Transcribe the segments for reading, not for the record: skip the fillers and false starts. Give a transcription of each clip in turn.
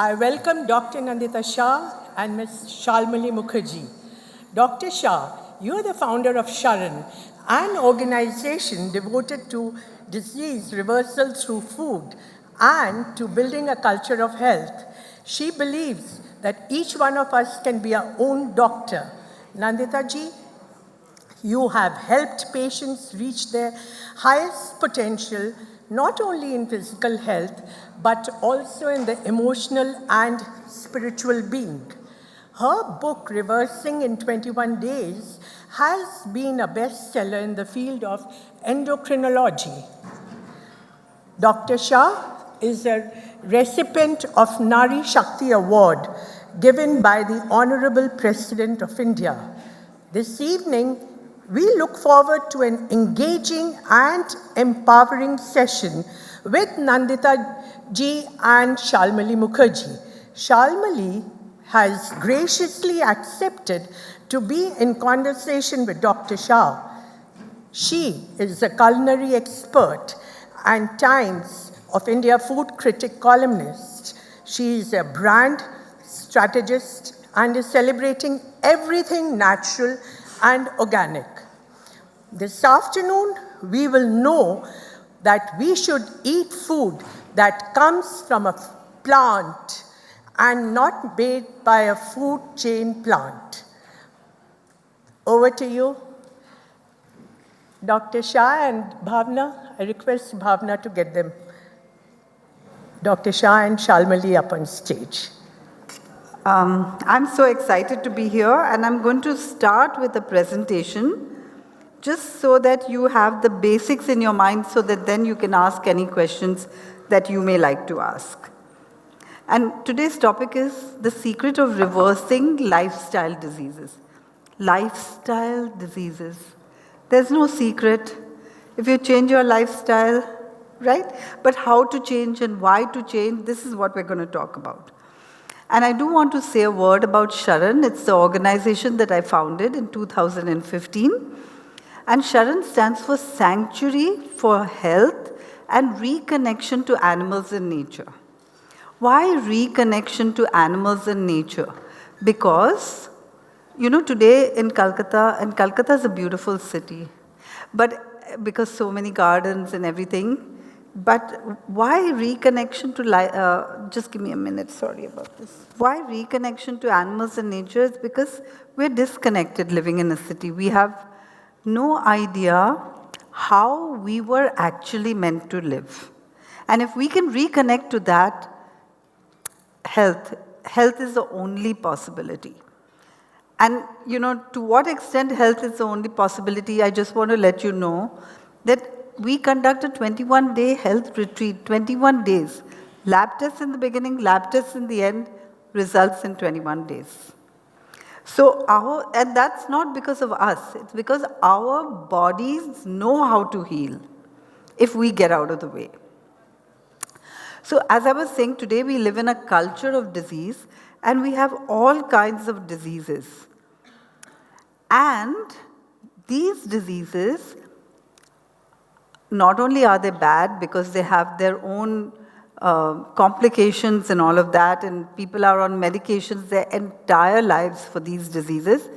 I welcome Dr. Nandita Shah and Ms. Shalmali Mukherjee. Dr. Shah, you are the founder of Sharan, an organization devoted to disease reversal through food and to building a culture of health. She believes that each one of us can be our own doctor. Nandita ji, you have helped patients reach their highest potential, not only in physical health, but also in the emotional and spiritual being. Her book, Reversing in 21 Days, has been a bestseller in the field of endocrinology. Dr. Shah is a recipient of Nari Shakti Award given by the Honorable President of India. This evening, we look forward to an engaging and empowering session with Nandita ji and Shalmali Mukherjee. Shalmali has graciously accepted to be in conversation with Dr. Shah. She is a culinary expert and Times of India food critic columnist. She is a brand strategist and is celebrating everything natural and organic. This afternoon, we will know that we should eat food that comes from a plant and not made by a food chain plant. Over to you. Dr. Shah and Bhavna, I request Bhavna to get them. Dr. Shah and Shalmali up on stage. I'm so excited to be here, and I'm going to start with a presentation just so that you have the basics in your mind so that then you can ask any questions that you may like to ask. And today's topic is the secret of reversing lifestyle diseases. Lifestyle diseases. There's no secret. If you change your lifestyle, right? But how to change and why to change, this is what we're going to talk about. And I do want to say a word about Sharan. It's the organization that I founded in 2015. And Sharan stands for Sanctuary for Health and Reconnection to Animals and Nature. Why reconnection to animals and nature? Because, today in Kolkata, and Kolkata is a beautiful city, but because so many gardens and everything, but why reconnection to, just give me a minute, sorry about this. Why reconnection to animals and nature is because we're disconnected living in a city. We have no idea how we were actually meant to live. And if we can reconnect to that, health is the only possibility. And to what extent health is the only possibility, I just want to let you know that we conduct a 21-day health retreat, 21 days. Lab tests in the beginning, lab tests in the end, results in 21 days. So and that's not because of us, it's because our bodies know how to heal if we get out of the way. So as I was saying, today we live in a culture of disease and we have all kinds of diseases. And these diseases, not only are they bad because they have their own complications and all of that, and people are on medications their entire lives for these diseases,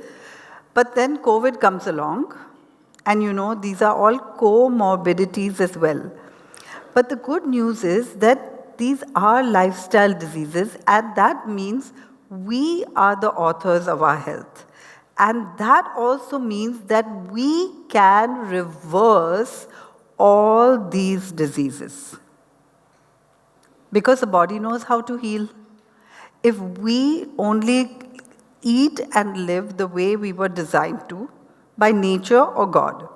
but then COVID comes along, and these are all comorbidities as well. But the good news is that these are lifestyle diseases, and that means we are the authors of our health. And that also means that we can reverse all these diseases. Because the body knows how to heal. If we only eat and live the way we were designed to, by nature or God.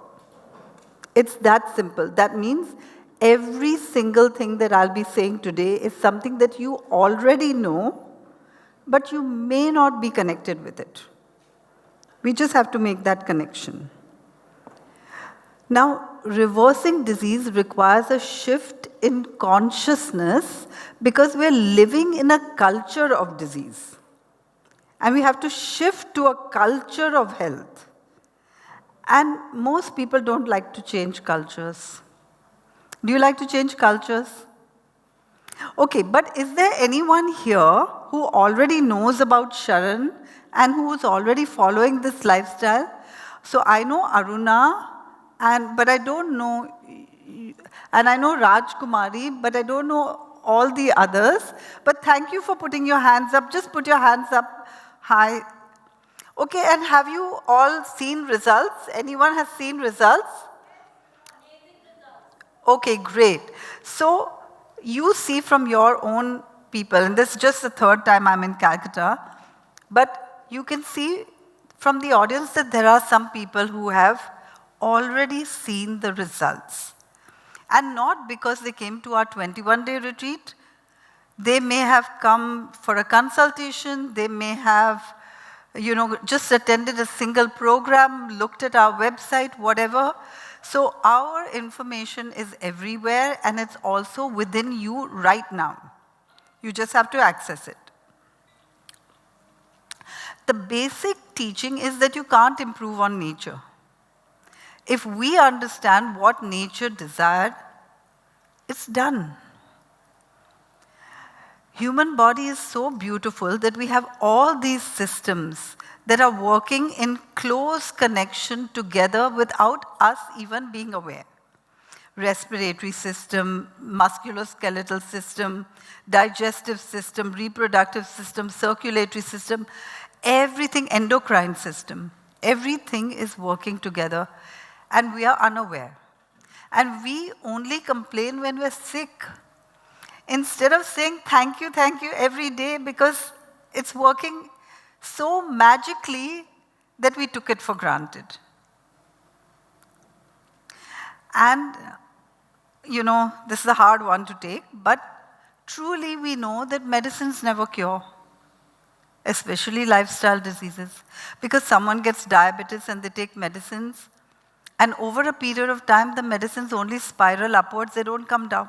It's that simple. That means every single thing that I'll be saying today is something that you already know, but you may not be connected with it. We just have to make that connection. Now, reversing disease requires a shift in consciousness because we're living in a culture of disease. And we have to shift to a culture of health. And most people don't like to change cultures. Do you like to change cultures? Okay, but is there anyone here who already knows about Sharan and who is already following this lifestyle? So I know Aruna, but I don't know, and I know Raj Kumari, but I don't know all the others. But thank you for putting your hands up. Just put your hands up. Hi. Okay, and have you all seen results? Anyone has seen results? Okay, great. So you see from your own people, and this is just the third time I'm in Calcutta, but you can see from the audience that there are some people who have already seen the results. And not because they came to our 21-day retreat. They may have come for a consultation, they may have just attended a single program, looked at our website, whatever. So our information is everywhere and it's also within you right now. You just have to access it. The basic teaching is that you can't improve on nature. If we understand what nature desired, it's done. Human body is so beautiful that we have all these systems that are working in close connection together without us even being aware. Respiratory system, musculoskeletal system, digestive system, reproductive system, circulatory system, everything, endocrine system, everything is working together and we are unaware. And we only complain when we're sick. Instead of saying thank you every day because it's working so magically that we took it for granted. And, this is a hard one to take, but truly we know that medicines never cure, especially lifestyle diseases. Because someone gets diabetes and they take medicines, and over a period of time, the medicines only spiral upwards, they don't come down.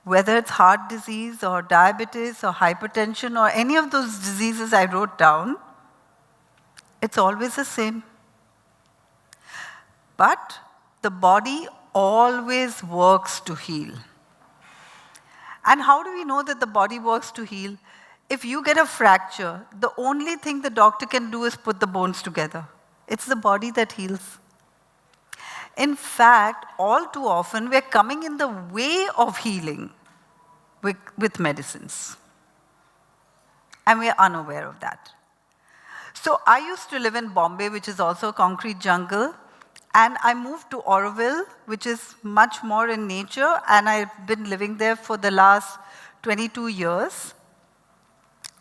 Whether it's heart disease or diabetes or hypertension or any of those diseases I wrote down, it's always the same. But the body always works to heal. And how do we know that the body works to heal? If you get a fracture, the only thing the doctor can do is put the bones together. It's the body that heals. In fact, all too often, we're coming in the way of healing with medicines. And we're unaware of that. So I used to live in Bombay, which is also a concrete jungle. And I moved to Auroville, which is much more in nature. And I've been living there for the last 22 years.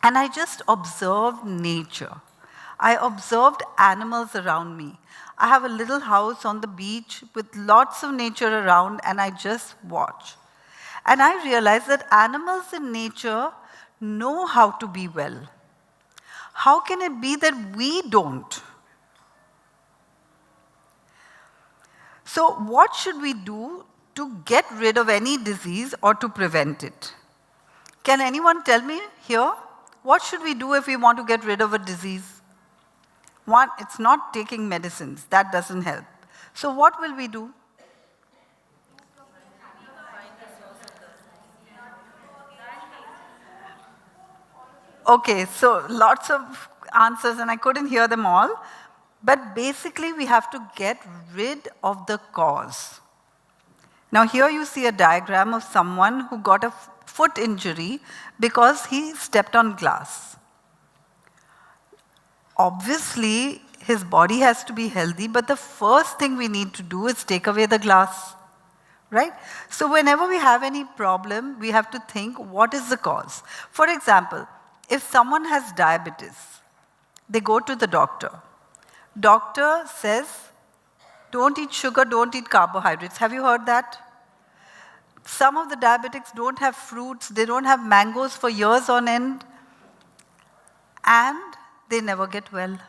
And I just observed nature. I observed animals around me. I have a little house on the beach with lots of nature around, and I just watch. And I realized that animals in nature know how to be well. How can it be that we don't? So what should we do to get rid of any disease or to prevent it? Can anyone tell me here, what should we do if we want to get rid of a disease? One, it's not taking medicines. That doesn't help. So what will we do? Okay, so lots of answers and I couldn't hear them all. But basically we have to get rid of the cause. Now here you see a diagram of someone who got a foot injury because he stepped on glass. Obviously, his body has to be healthy, but the first thing we need to do is take away the glass, right? So whenever we have any problem, we have to think, what is the cause? For example, if someone has diabetes, they go to the doctor. Doctor says, don't eat sugar, don't eat carbohydrates. Have you heard that? Some of the diabetics don't have fruits, they don't have mangoes for years on end, and they never get well.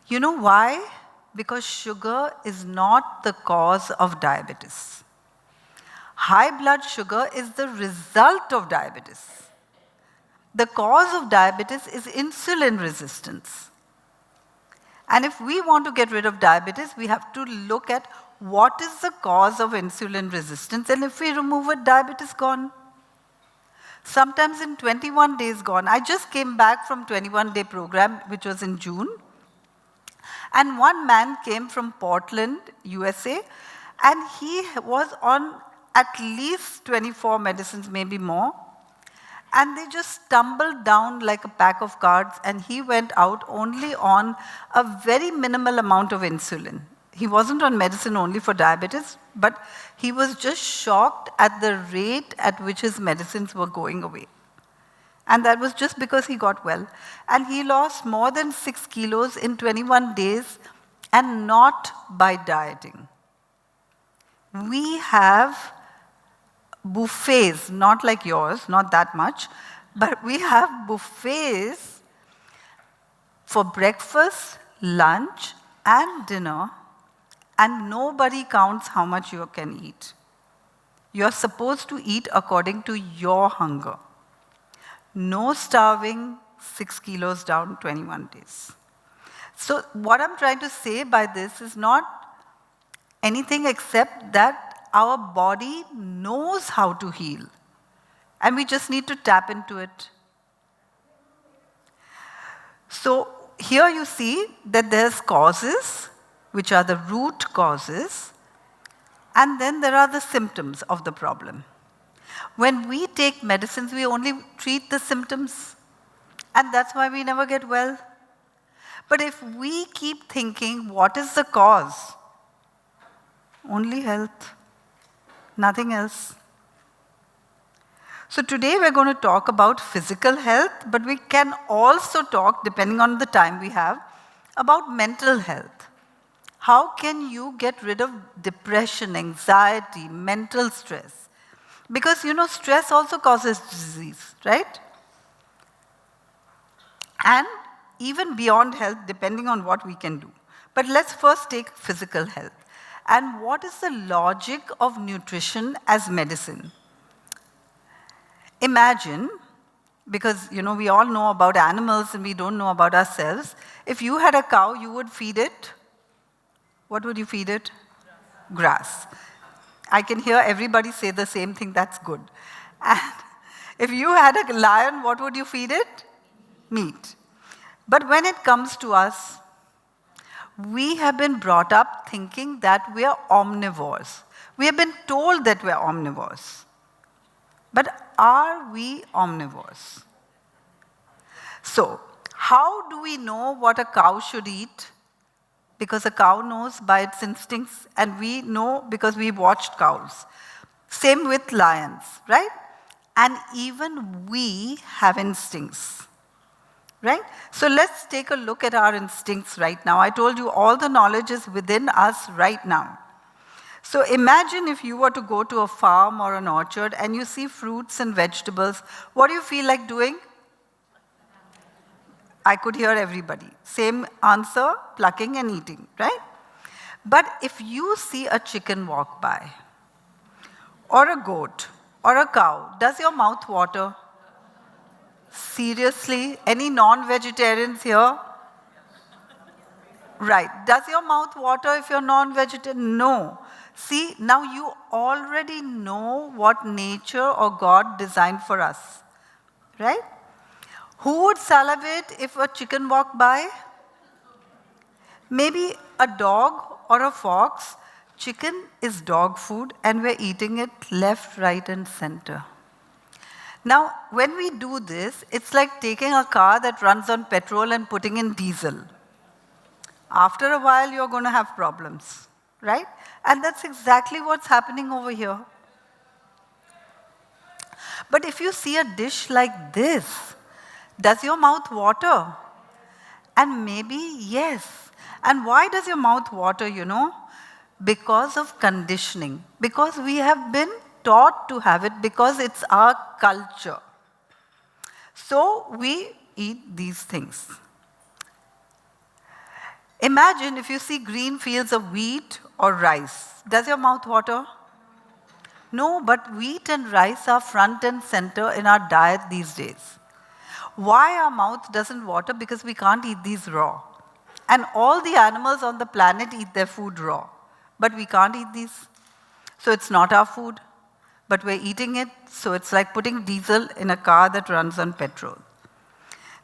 You know why? Because sugar is not the cause of diabetes. High blood sugar is the result of diabetes. The cause of diabetes is insulin resistance. And if we want to get rid of diabetes, we have to look at what is the cause of insulin resistance, and if we remove it, diabetes gone. Sometimes in 21 days gone. I just came back from 21-day program, which was in June. And one man came from Portland, USA, and he was on at least 24 medicines, maybe more. And they just stumbled down like a pack of cards, and he went out only on a very minimal amount of insulin. He wasn't on medicine only for diabetes, but he was just shocked at the rate at which his medicines were going away. And that was just because he got well. And he lost more than 6 kilos in 21 days, and not by dieting. We have buffets, not like yours, not that much, but we have buffets for breakfast, lunch, and dinner, and nobody counts how much you can eat. You're supposed to eat according to your hunger. No starving, 6 kilos down, 21 days. So what I'm trying to say by this is not anything except that our body knows how to heal, and we just need to tap into it. So here you see that there's causes, which are the root causes, and then there are the symptoms of the problem. When we take medicines, we only treat the symptoms, and that's why we never get well. But if we keep thinking, what is the cause? Only health, nothing else. So today we're going to talk about physical health, but we can also talk, depending on the time we have, about mental health. How can you get rid of depression, anxiety, mental stress? Because stress also causes disease, right? And even beyond health, depending on what we can do. But let's first take physical health. And what is the logic of nutrition as medicine? Imagine, because we all know about animals and we don't know about ourselves, if you had a cow, you would feed it. What would you feed it? Grass. I can hear everybody say the same thing, that's good. And if you had a lion, what would you feed it? Meat. But when it comes to us, we have been brought up thinking that we are omnivores. We have been told that we are omnivores. But are we omnivores? So, how do we know what a cow should eat? Because a cow knows by its instincts, and we know because we watched cows. Same with lions, right? And even we have instincts, right? So let's take a look at our instincts right now. I told you all the knowledge is within us right now. So imagine if you were to go to a farm or an orchard and you see fruits and vegetables, what do you feel like doing? I could hear everybody. Same answer, plucking and eating, right? But if you see a chicken walk by, or a goat, or a cow, does your mouth water? Seriously? Any non-vegetarians here? Right. Does your mouth water if you're non-vegetarian? No. See, now you already know what nature or God designed for us, right? Who would salivate if a chicken walked by? Maybe a dog or a fox. Chicken is dog food and we're eating it left, right, and center. Now, when we do this, it's like taking a car that runs on petrol and putting in diesel. After a while, you're going to have problems, right? And that's exactly what's happening over here. But if you see a dish like this, does your mouth water? And maybe yes. And why does your mouth water, Because of conditioning. Because we have been taught to have it, because it's our culture. So we eat these things. Imagine if you see green fields of wheat or rice. Does your mouth water? No, but wheat and rice are front and center in our diet these days. Why our mouth doesn't water? Because we can't eat these raw. And all the animals on the planet eat their food raw. but we can't eat these. So it's not our food, but we're eating it, so it's like putting diesel in a car that runs on petrol.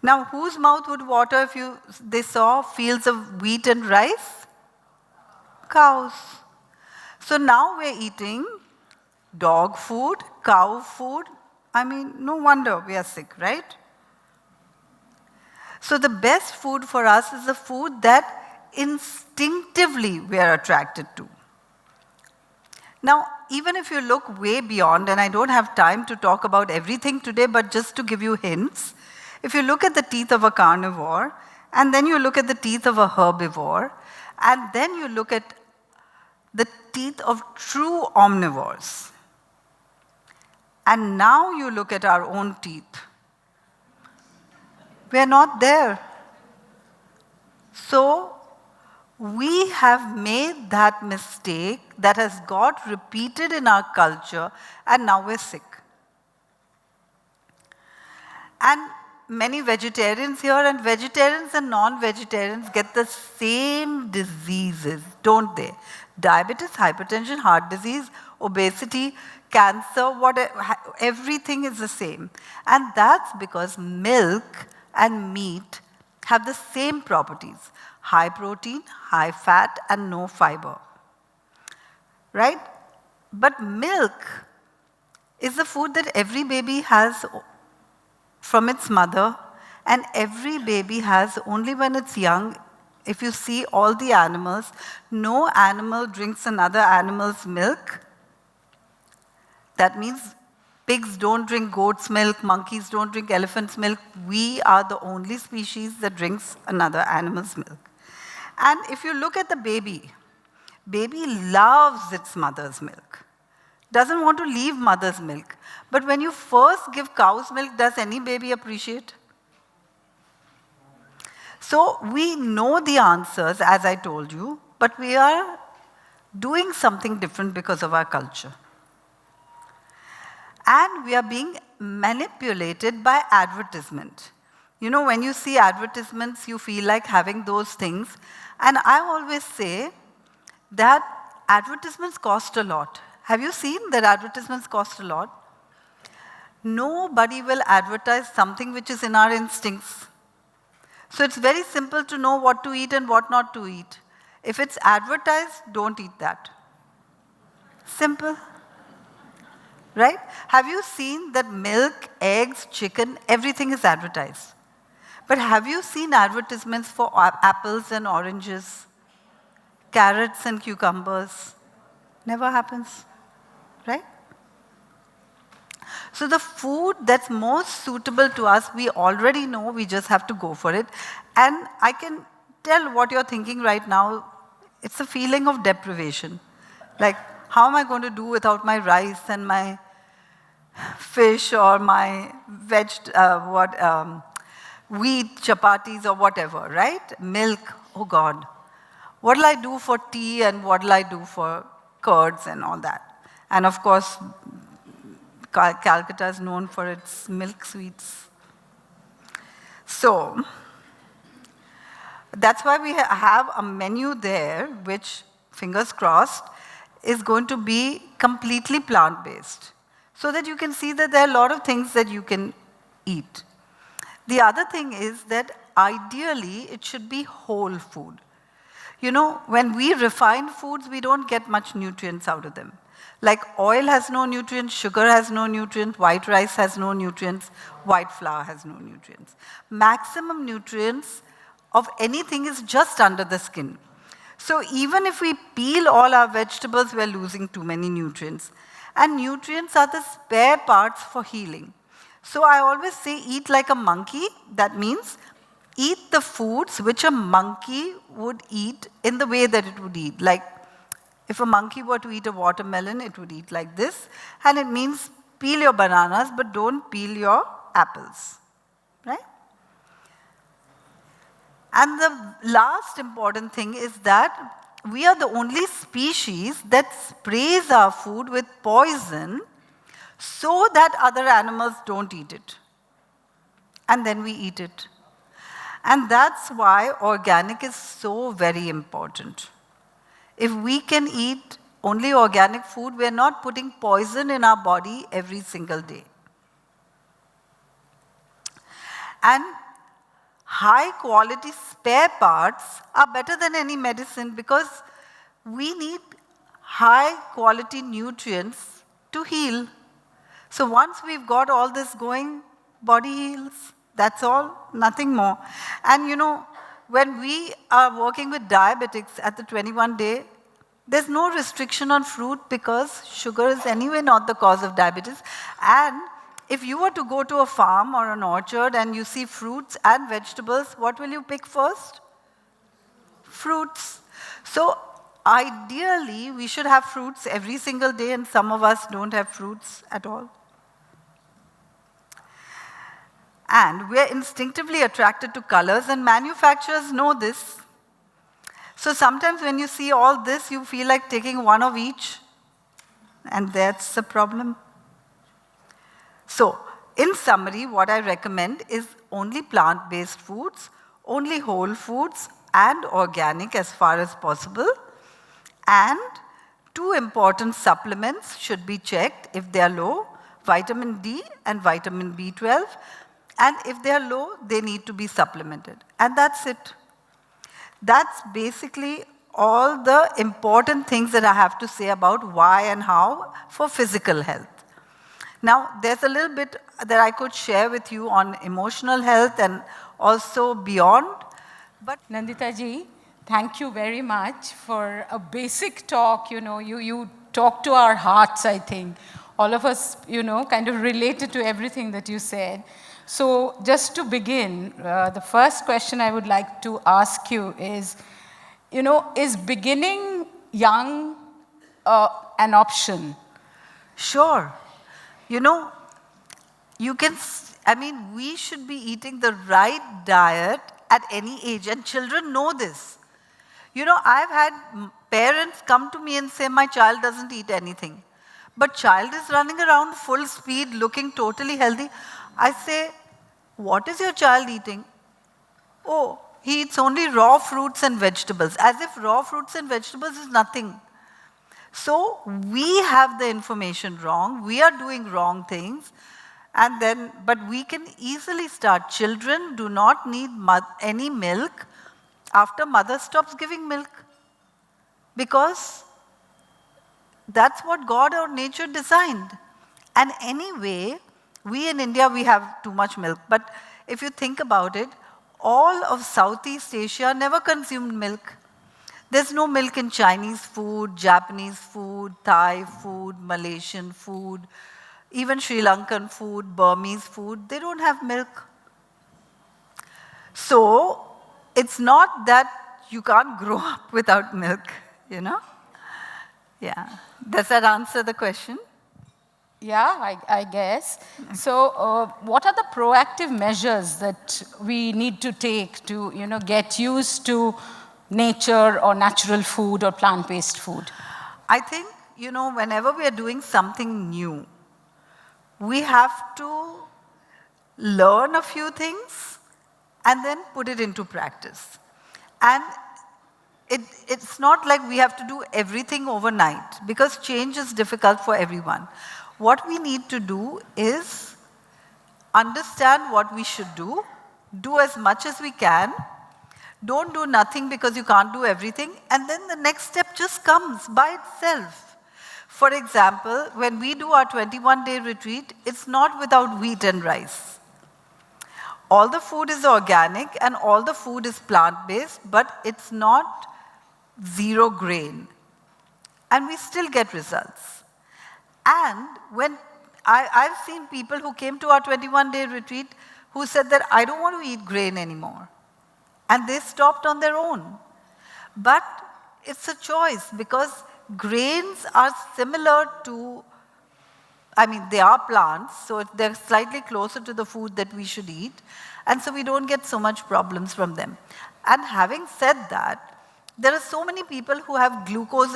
Now, whose mouth would water if they saw fields of wheat and rice? Cows. So now we're eating dog food, cow food. I mean, no wonder we are sick, right? So the best food for us is the food that instinctively we are attracted to. Now, even if you look way beyond, and I don't have time to talk about everything today, but just to give you hints, if you look at the teeth of a carnivore, and then you look at the teeth of a herbivore, and then you look at the teeth of true omnivores, and now you look at our own teeth, we're not there. So, we have made that mistake that has got repeated in our culture, and now we're sick. And many vegetarians here, and vegetarians and non-vegetarians get the same diseases, don't they? Diabetes, hypertension, heart disease, obesity, cancer, everything is the same. And that's because milk and meat have the same properties: high protein, high fat, and no fiber. Right? But milk is the food that every baby has from its mother, and every baby has only when it's young. If you see all the animals, no animal drinks another animal's milk. That means pigs don't drink goat's milk, monkeys don't drink elephant's milk. We are the only species that drinks another animal's milk. And if you look at the baby loves its mother's milk, doesn't want to leave mother's milk. But when you first give cow's milk, does any baby appreciate? So we know the answers, as I told you, but we are doing something different because of our culture. And we are being manipulated by advertisement. You know, when you see advertisements, you feel like having those things. And I always say that advertisements cost a lot. Have you seen that advertisements cost a lot? Nobody will advertise something which is in our instincts. So it's very simple to know what to eat and what not to eat. If it's advertised, don't eat that. Simple. Right? Have you seen that milk, eggs, chicken, everything is advertised? But have you seen advertisements for apples and oranges, carrots and cucumbers? Never happens. Right? So the food that's most suitable to us, we already know, we just have to go for it. And I can tell what you're thinking right now. It's a feeling of deprivation. Like, how am I going to do without my rice and my fish or my wheat, chapatis or whatever, right? Milk, oh God. What will I do for tea and what will I do for curds and all that? And of course, Calcutta is known for its milk sweets. So, that's why we have a menu there which, fingers crossed, is going to be completely plant-based, so that you can see that there are a lot of things that you can eat. The other thing is that ideally it should be whole food. You know, when we refine foods, we don't get much nutrients out of them. Like oil has no nutrients, sugar has no nutrients, white rice has no nutrients, white flour has no nutrients. Maximum nutrients of anything is just under the skin. So even if we peel all our vegetables, we're losing too many nutrients. And nutrients are the spare parts for healing. So I always say eat like a monkey. That means eat the foods which a monkey would eat in the way that it would eat. Like if a monkey were to eat a watermelon, it would eat like this. And it means peel your bananas, but don't peel your apples. Right? And the last important thing is that we are the only species that sprays our food with poison so that other animals don't eat it. And then we eat it. And that's why organic is so very important. If we can eat only organic food, we're not putting poison in our body every single day. And high quality spare parts are better than any medicine because we need high quality nutrients to heal. So once we've got all this going, body heals. That's all, nothing more. And you know, when we are working with diabetics at the 21 day, there's no restriction on fruit because sugar is anyway not the cause of diabetes. And if you were to go to a farm or an orchard and you see fruits and vegetables, what will you pick first? Fruits. So ideally, we should have fruits every single day, and some of us don't have fruits at all. And we're instinctively attracted to colors, and manufacturers know this. So sometimes when you see all this, you feel like taking one of each, and that's the problem. So, in summary, what I recommend is only plant-based foods, only whole foods, and organic as far as possible. And 2 important supplements should be checked if they are low, vitamin D and vitamin B12. And if they are low, they need to be supplemented. And that's it. That's basically all the important things that I have to say about why and how for physical health. Now, there's a little bit that I could share with you on emotional health and also beyond. But Nandita ji, thank you very much for a basic talk. You know, you talked to our hearts, I think. All of us, you know, kind of related to everything that you said. So just to begin, the first question I would like to ask you is, you know, is beginning young an option? Sure. You know, we should be eating the right diet at any age, and children know this. You know, I've had parents come to me and say, my child doesn't eat anything. But child is running around full speed, looking totally healthy. I say, what is your child eating? Oh, he eats only raw fruits and vegetables, as if raw fruits and vegetables is nothing. So we have the information wrong, we are doing wrong things, but we can easily start. Children do not need any milk after mother stops giving milk, because that's what God or nature designed. And anyway, we in India, we have too much milk. But if you think about it, all of Southeast Asia never consumed milk. There's no milk in Chinese food, Japanese food, Thai food, Malaysian food, even Sri Lankan food, Burmese food. They don't have milk. So it's not that you can't grow up without milk, you know? Yeah. Does that answer the question? Yeah, I guess. So what are the proactive measures that we need to take to, you know, get used to nature or natural food or plant-based food? I think, you know, whenever we are doing something new, we have to learn a few things and then put it into practice. And it's not like we have to do everything overnight, because change is difficult for everyone. What we need to do is understand what we should do as much as we can. Don't do nothing because you can't do everything, and then the next step just comes by itself. For example, when we do our 21-day retreat, it's not without wheat and rice. All the food is organic and all the food is plant-based, but it's not 0 grain. And we still get results. And when I've seen people who came to our 21-day retreat who said that I don't want to eat grain anymore. And they stopped on their own. But it's a choice, because grains are similar to, they are plants, so they're slightly closer to the food that we should eat. And so we don't get so much problems from them. And having said that, there are so many people who have gluten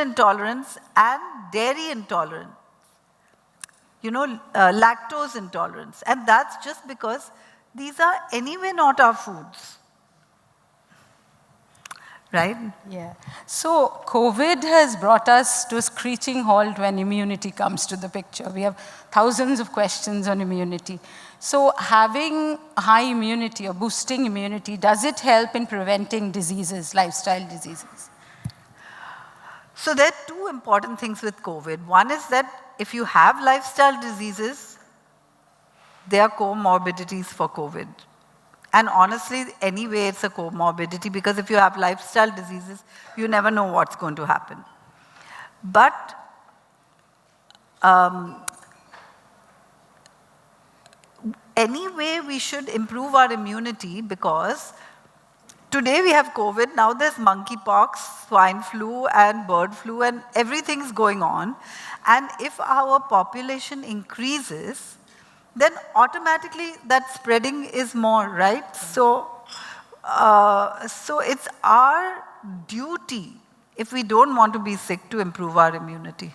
intolerance and dairy intolerance, lactose intolerance. And that's just because these are anyway not our foods, right? Yeah. So COVID has brought us to a screeching halt when immunity comes to the picture. We have thousands of questions on immunity. So having high immunity or boosting immunity, does it help in preventing diseases, lifestyle diseases? So there are two important things with COVID. One is that if you have lifestyle diseases, there are comorbidities for COVID. And honestly, anyway, it's a comorbidity because if you have lifestyle diseases, you never know what's going to happen. But anyway, we should improve our immunity because today we have COVID, now there's monkeypox, swine flu, and bird flu, and everything's going on. And if our population increases, then automatically that spreading is more, right? So it's our duty, if we don't want to be sick, to improve our immunity.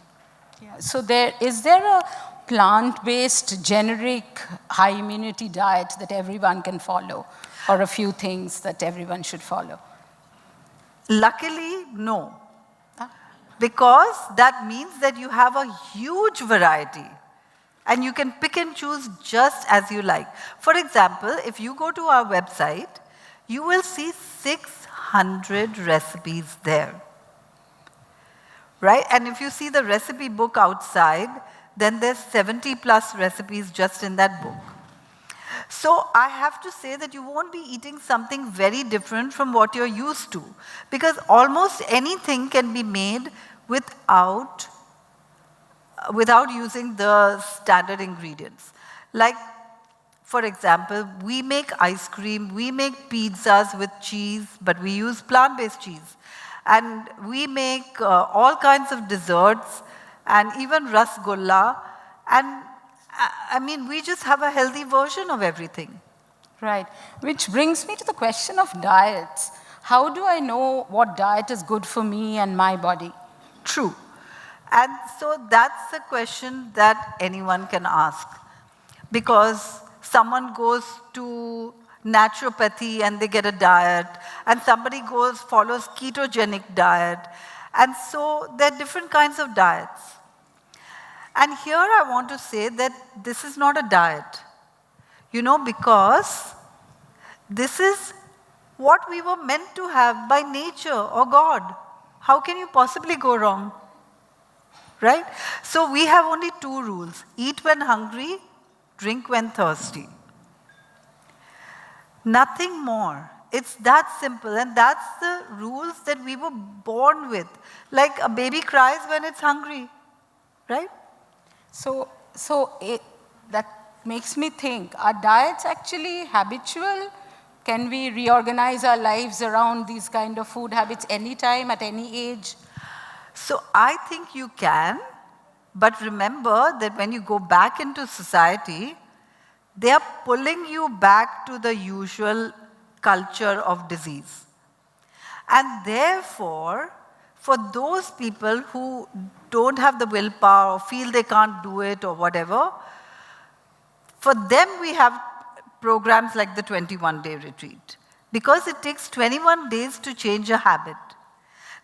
Yeah. So is there a plant-based, generic, high immunity diet that everyone can follow, or a few things that everyone should follow? Luckily, no. Because that means that you have a huge variety. And you can pick and choose just as you like. For example, if you go to our website, you will see 600 recipes there. Right? And if you see the recipe book outside, then there's 70 plus recipes just in that book. So I have to say that you won't be eating something very different from what you're used to. Because almost anything can be made without using the standard ingredients. Like, for example, we make ice cream, we make pizzas with cheese, but we use plant-based cheese. And we make all kinds of desserts and even rasgulla. And I mean, we just have a healthy version of everything. Right. Which brings me to the question of diets. How do I know what diet is good for me and my body? True. And so that's a question that anyone can ask. Because someone goes to naturopathy and they get a diet, and somebody follows ketogenic diet. And so there are different kinds of diets. And here I want to say that this is not a diet. Because this is what we were meant to have by nature or God. How can you possibly go wrong? Right? So we have only two rules. Eat when hungry, drink when thirsty. Nothing more. It's that simple, and that's the rules that we were born with. Like a baby cries when it's hungry, right? So that makes me think, are diets actually habitual? Can we reorganize our lives around these kind of food habits anytime, at any age? So I think you can, but remember that when you go back into society, they are pulling you back to the usual culture of disease. And therefore, for those people who don't have the willpower or feel they can't do it or whatever, for them we have programs like the 21-day retreat. Because it takes 21 days to change a habit.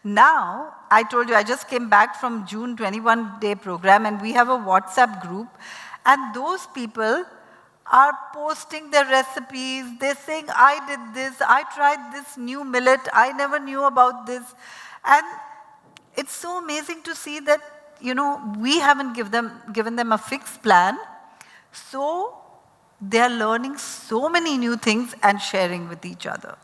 Now, I told you, I just came back from June 21-day program, and we have a WhatsApp group, and those people are posting their recipes. They're saying, I did this, I tried this new millet, I never knew about this. And it's so amazing to see that, we haven't given them a fixed plan. So they're learning so many new things and sharing with each other.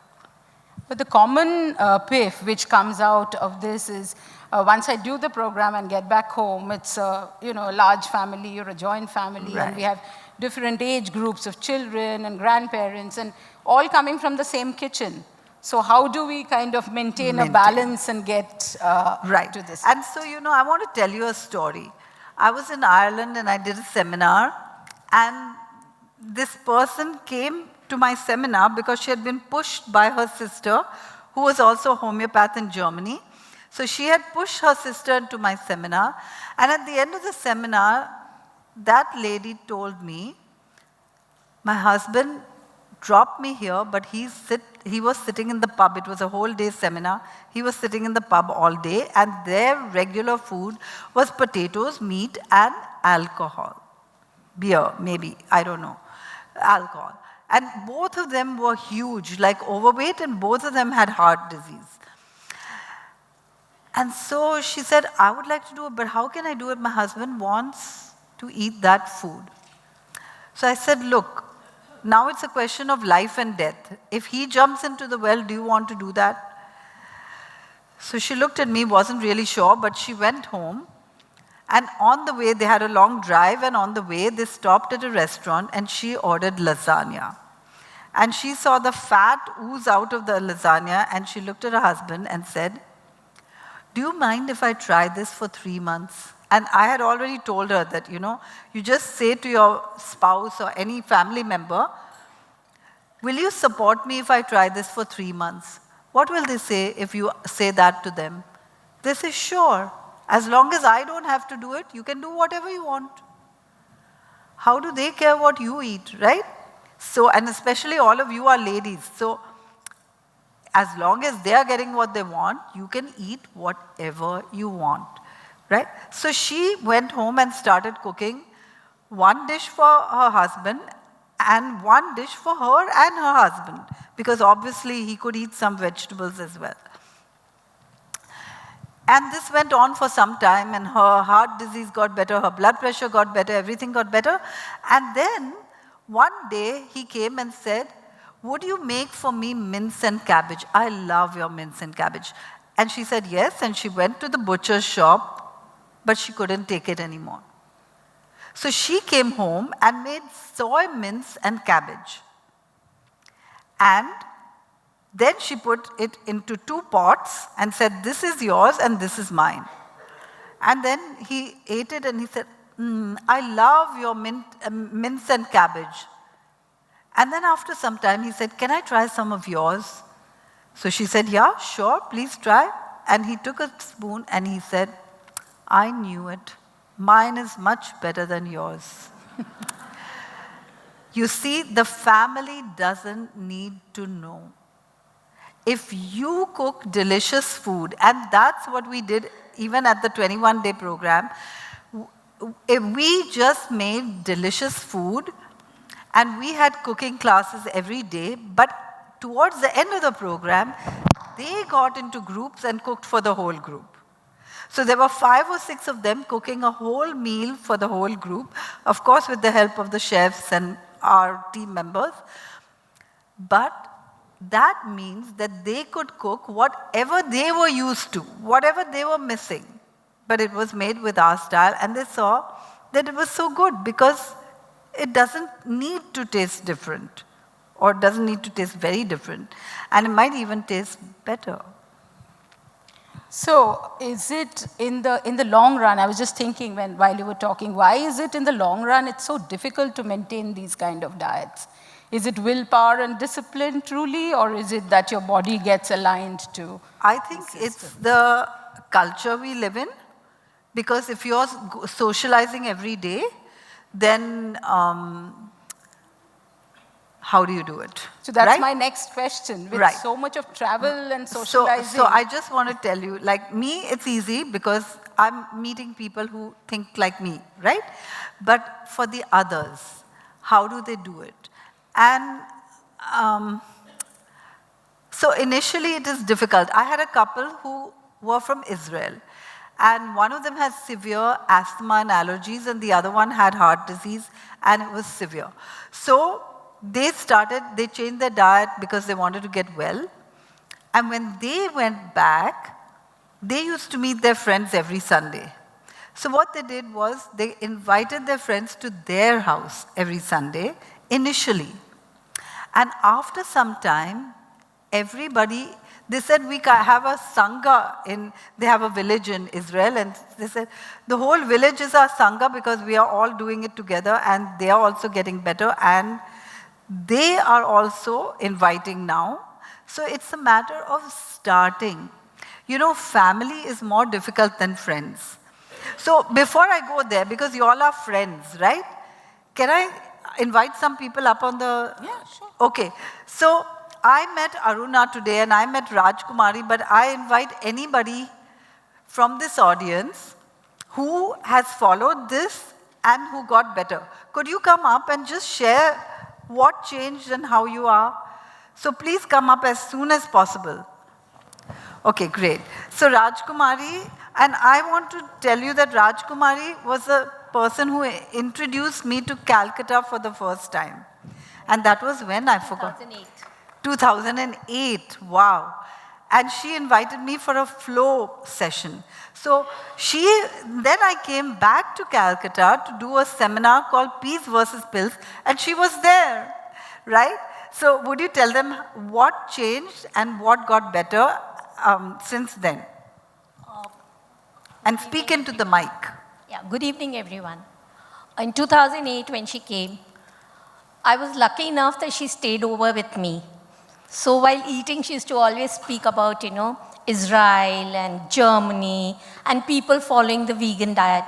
But the common piff which comes out of this is, once I do the program and get back home, it's a large family or a joint family, Right. and we have different age groups of children and grandparents, and all coming from the same kitchen. So how do we kind of maintain a balance and get to this? And so, I want to tell you a story. I was in Ireland and I did a seminar, and this person came to my seminar because she had been pushed by her sister, who was also a homeopath in Germany. So she had pushed her sister into my seminar, and at the end of the seminar, that lady told me, my husband dropped me here, but he was sitting in the pub. It was a whole day seminar. He was sitting in the pub all day, and their regular food was potatoes, meat, and alcohol. Beer, maybe, I don't know. Alcohol. And both of them were huge, like overweight, and both of them had heart disease. And so she said, I would like to do it, but how can I do it? My husband wants to eat that food. So I said, look, now it's a question of life and death. If he jumps into the well, do you want to do that? So she looked at me, wasn't really sure, but she went home. And on the way, they had a long drive, and on the way, they stopped at a restaurant, and she ordered lasagna. And she saw the fat ooze out of the lasagna, and she looked at her husband and said, do you mind if I try this for 3 months? And I had already told her that, you just say to your spouse or any family member, will you support me if I try this for 3 months? What will they say if you say that to them? They say, sure. As long as I don't have to do it, you can do whatever you want. How do they care what you eat, right? So, and especially all of you are ladies. So, as long as they are getting what they want, you can eat whatever you want, right? So she went home and started cooking one dish for her husband and one dish for her and her husband, because obviously he could eat some vegetables as well. And this went on for some time, and her heart disease got better, her blood pressure got better, everything got better. And then one day he came and said, would you make for me mince and cabbage? I love your mince and cabbage. And she said yes, and she went to the butcher's shop, but she couldn't take it anymore. So she came home and made soy mince and cabbage. And then she put it into 2 pots and said, this is yours and this is mine. And then he ate it and he said, I love your mince and cabbage. And then after some time, he said, can I try some of yours? So she said, yeah, sure, please try. And he took a spoon and he said, I knew it. Mine is much better than yours. You see, the family doesn't need to know. If you cook delicious food, and that's what we did even at the 21-day program, if we just made delicious food, and we had cooking classes every day, but towards the end of the program, they got into groups and cooked for the whole group. So there were 5 or 6 of them cooking a whole meal for the whole group, of course with the help of the chefs and our team members. But that means that they could cook whatever they were used to, whatever they were missing. But it was made with our style, and they saw that it was so good because it doesn't need to taste different, or doesn't need to taste very different, and it might even taste better. So is it in the long run, I was just thinking while you were talking, why is it in the long run it's so difficult to maintain these kind of diets? Is it willpower and discipline truly, or is it that your body gets aligned to? I think it's the culture we live in, because if you're socializing every day, then how do you do it? So that's right? my next question. With right. so much of travel and socializing. So I just want to tell you, like me, it's easy because I'm meeting people who think like me, right? But for the others, how do they do it? And so initially it is difficult. I had a couple who were from Israel. And one of them has severe asthma and allergies, and the other one had heart disease, and it was severe. So they changed their diet because they wanted to get well. And when they went back, they used to meet their friends every Sunday. So what they did was they invited their friends to their house every Sunday, initially. And after some time, everybody, they said, we have a sangha they have a village in Israel, and they said, the whole village is our sangha because we are all doing it together, and they are also getting better, and they are also inviting now. So it's a matter of starting. You know, family is more difficult than friends. So before I go there, because you all are friends, right? invite some people up on the... Yeah, sure. Okay. So I met Aruna today and I met Rajkumari, but I invite anybody from this audience who has followed this and who got better. Could you come up and just share what changed and how you are? So please come up as soon as possible. Okay, great. So Rajkumari, and I want to tell you that Rajkumari was the person who introduced me to Calcutta for the first time. And that was when I forgot. 2008. 2008, wow. And she invited me for a flow session. So then I came back to Calcutta to do a seminar called Peace versus Pills, and she was there, right? So would you tell them what changed and what got better since then? And speak into the mic. Yeah, good evening, everyone. In 2008, when she came, I was lucky enough that she stayed over with me. So while eating, she used to always speak about, Israel and Germany and people following the vegan diet.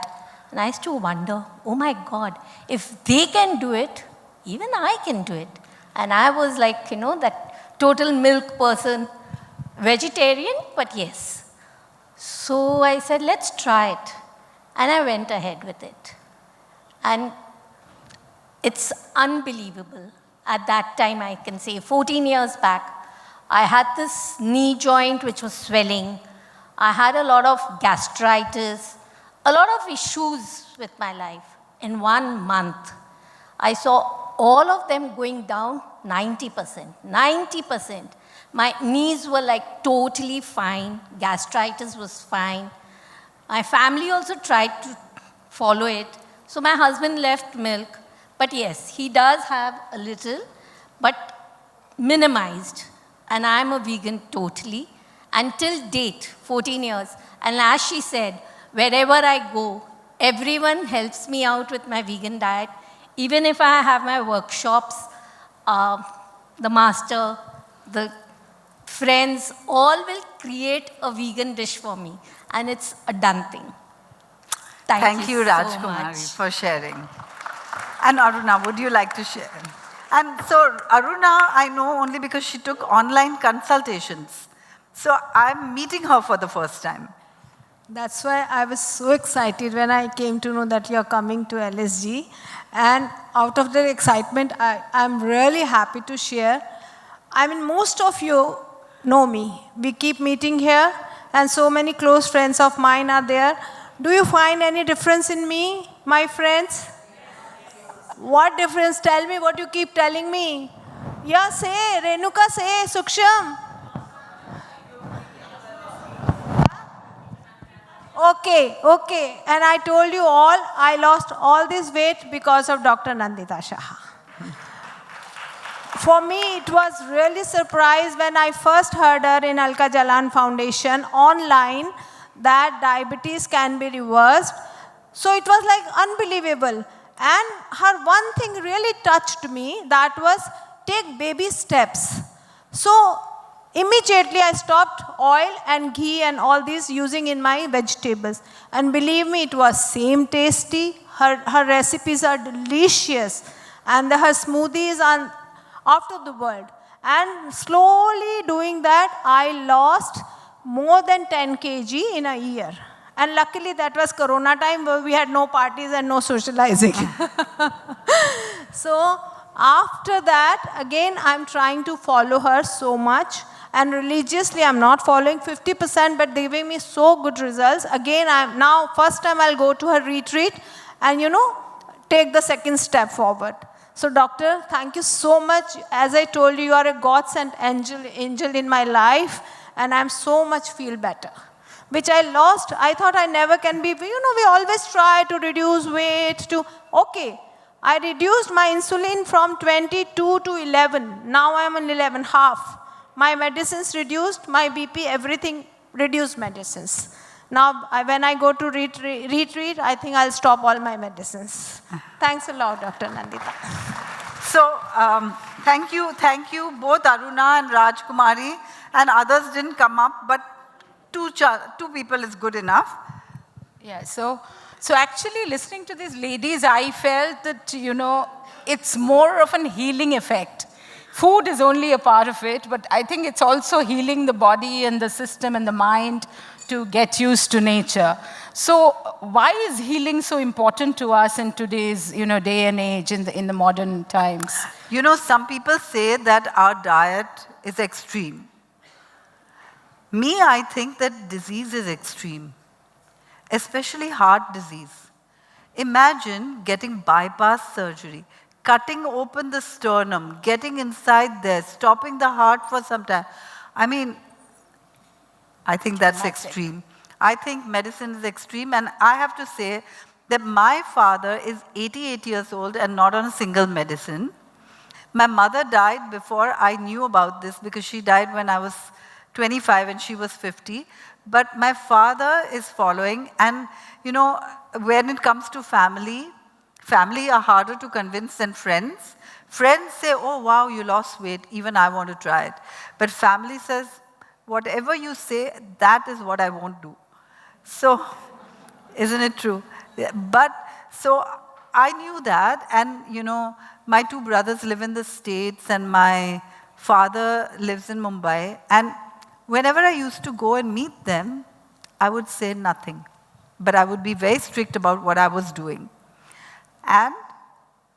And I used to wonder, oh my God, if they can do it, even I can do it. And I was like, that total milk person, vegetarian, but yes. So I said, let's try it. And I went ahead with it. And it's unbelievable. At that time, I can say 14 years back, I had this knee joint which was swelling. I had a lot of gastritis, a lot of issues with my life. In 1 month, I saw all of them going down 90%. 90%. My knees were like totally fine. Gastritis was fine. My family also tried to follow it. So my husband left milk. But yes, he does have a little, but minimized. And I'm a vegan totally. Until date, 14 years. And as she said, wherever I go, everyone helps me out with my vegan diet. Even if I have my workshops, the master, the friends, all will create a vegan dish for me. And it's a done thing. Thank you, so Rajkumari, much. for sharing. And Aruna, would you like to share? And so Aruna, I know only because she took online consultations. So I'm meeting her for the first time. That's why I was so excited when I came to know that you're coming to LSG. And out of the excitement, I'm really happy to share. I mean, most of you know me. We keep meeting here, and so many close friends of mine are there. Do you find any difference in me, my friends? What difference? Tell me what you keep telling me. Yeah, say, Renuka, say, Suksham. Okay. And I told you all, I lost all this weight because of Dr. Nandita Shah. For me, it was really surprise when I first heard her in Alka Jalan Foundation online that diabetes can be reversed. So it was like unbelievable. And her one thing really touched me, that was take baby steps. So immediately I stopped oil and ghee and all these using in my vegetables. And believe me, it was same tasty. Her recipes are delicious. And her smoothies are out of the world. And slowly doing that, I lost more than 10 kg in a year. And luckily that was Corona time where we had no parties and no socializing. So after that, again, I'm trying to follow her so much. And religiously, I'm not following 50%, but giving me so good results. Again, first time I'll go to her retreat and, take the second step forward. So doctor, thank you so much. As I told you, you are a God-sent angel in my life. And I'm so much feel better. Which I lost. I thought I never can be, we always try to reduce weight okay. I reduced my insulin from 22 to 11. Now I'm on 11, half. My medicines reduced, my BP, everything reduced medicines. Now, when I go to retreat, I think I'll stop all my medicines. Thanks a lot, Dr. Nandita. So, thank you, both Aruna and Rajkumari, and others didn't come up, but two people is good enough. Yeah, so actually listening to these ladies, I felt that, it's more of an healing effect. Food is only a part of it, but I think it's also healing the body and the system and the mind to get used to nature. So why is healing so important to us in today's day and age, in the modern times? You know, some people say that our diet is extreme. Me, I think that disease is extreme, especially heart disease. Imagine getting bypass surgery, cutting open the sternum, getting inside there, stopping the heart for some time. I mean, I think that's extreme. I think medicine is extreme, and I have to say that my father is 88 years old and not on a single medicine. My mother died before I knew about this because she died when I was 25 and she was 50. But my father is following, and when it comes to family are harder to convince than friends. Friends say, oh wow, you lost weight, even I want to try it. But family says, whatever you say, that is what I won't do. So, isn't it true? But, so I knew that, and my two brothers live in the States and my father lives in Mumbai, and whenever I used to go and meet them, I would say nothing. But I would be very strict about what I was doing. And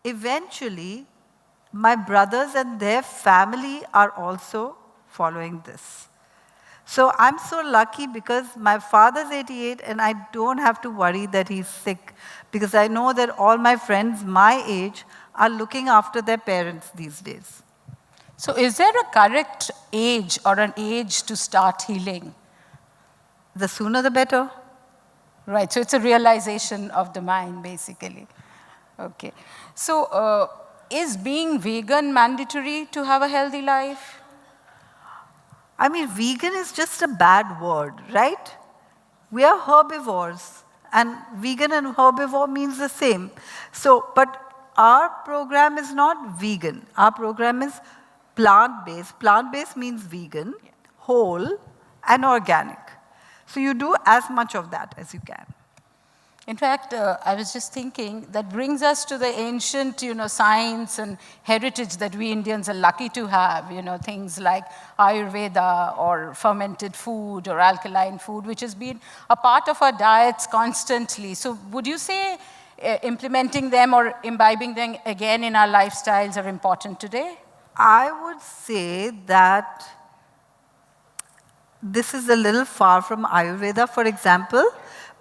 eventually, my brothers and their family are also following this. So I'm so lucky because my father's 88 and I don't have to worry that he's sick, because I know that all my friends my age are looking after their parents these days. So is there a correct age or an age to start healing? The sooner the better. Right, so it's a realization of the mind, basically. Okay. So is being vegan mandatory to have a healthy life? I mean, vegan is just a bad word, right? We are herbivores, and vegan and herbivore means the same. So, but our program is not vegan. Our program is plant-based. Plant-based means vegan, whole, and organic. So you do as much of that as you can. In fact, I was just thinking, that brings us to the ancient, science and heritage that we Indians are lucky to have, things like Ayurveda or fermented food or alkaline food, which has been a part of our diets constantly. So would you say implementing them or imbibing them again in our lifestyles are important today? I would say that this is a little far from Ayurveda, for example,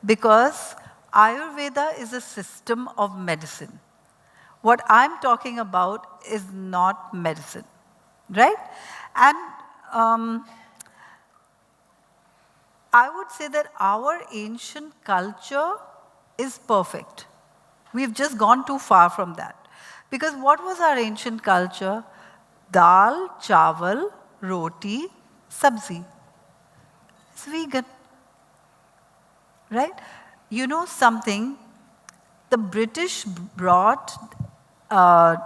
because Ayurveda is a system of medicine. What I'm talking about is not medicine, right? And I would say that our ancient culture is perfect. We've just gone too far from that. Because what was our ancient culture? Dal, chawal, roti, sabzi. It's vegan, right? You know something? The British brought a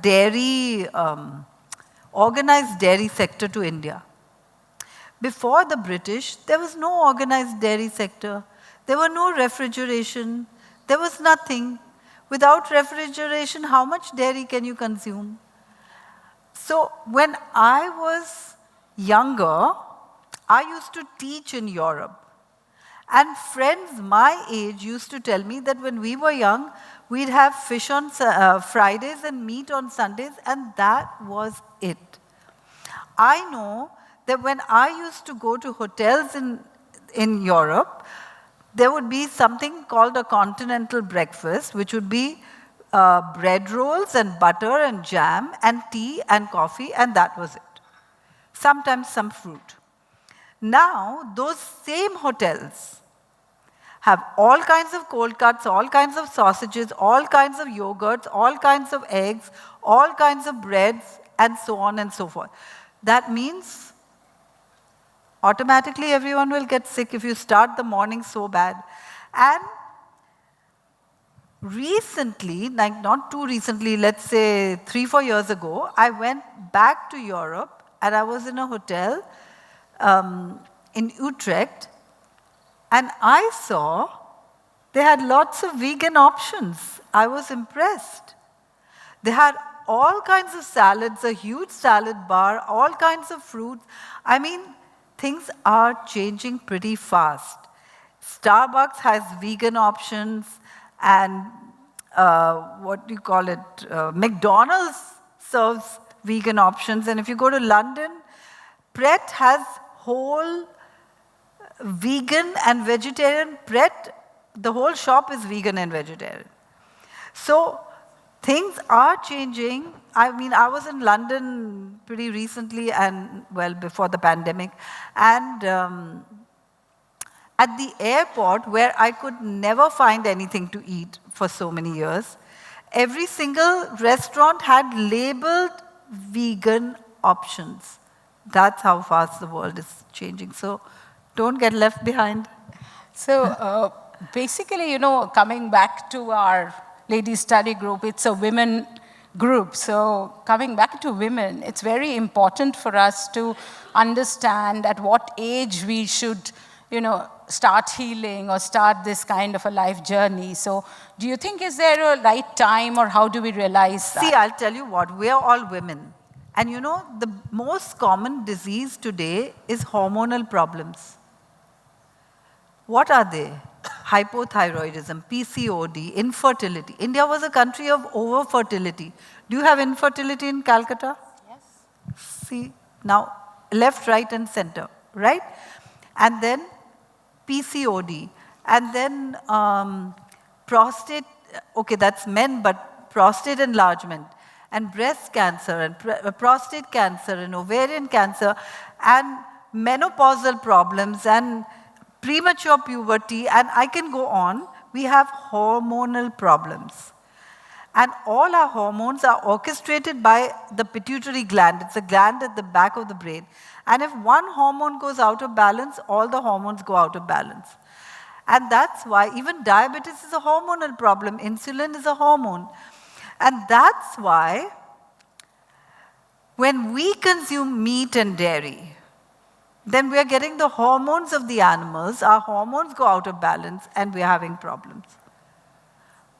dairy, organized dairy sector to India. Before the British, there was no organized dairy sector. There were no refrigeration. There was nothing. Without refrigeration, how much dairy can you consume? So when I was younger, I used to teach in Europe. And friends my age used to tell me that when we were young, we'd have fish on Fridays and meat on Sundays, and that was it. I know that when I used to go to hotels in Europe, there would be something called a continental breakfast, which would be bread rolls and butter and jam and tea and coffee, and that was it. Sometimes some fruit. Now, those same hotels have all kinds of cold cuts, all kinds of sausages, all kinds of yogurts, all kinds of eggs, all kinds of breads, and so on and so forth. That means automatically everyone will get sick if you start the morning so bad. And recently, like not too recently, let's say 3-4 years ago, I went back to Europe and I was in a hotel in Utrecht, and I saw they had lots of vegan options. I was impressed. They had all kinds of salads, a huge salad bar, all kinds of fruits. I mean, things are changing pretty fast. Starbucks has vegan options, and what do you call it? McDonald's serves vegan options. And if you go to London, Pret has whole vegan and vegetarian. Pret, the whole shop is vegan and vegetarian. So things are changing. I mean, I was in London pretty recently, and well, before the pandemic, and at the airport, where I could never find anything to eat for so many years, every single restaurant had labeled vegan options. That's how fast the world is changing. So don't get left behind. So basically, you know, coming back to our ladies study group, it's a women group. So coming back to women, it's very important for us to understand at what age we should, you know, start healing or start this kind of a life journey. So do you think, is there a right time, or how do we realize that? See, I'll tell you what, we're all women. And you know, the most common disease today is hormonal problems. What are they? Hypothyroidism, PCOD, infertility. India was a country of overfertility. Do you have infertility in Calcutta? Yes. See, now left, right, and center, right? And then PCOD, and then prostate, okay, that's men, but prostate enlargement, and breast cancer, and prostate cancer, and ovarian cancer, and menopausal problems, and premature puberty, and I can go on. We have hormonal problems. And all our hormones are orchestrated by the pituitary gland. It's a gland at the back of the brain. And if one hormone goes out of balance, all the hormones go out of balance. And that's why even diabetes is a hormonal problem. Insulin is a hormone. And that's why when we consume meat and dairy, then we are getting the hormones of the animals. Our hormones go out of balance, and we are having problems.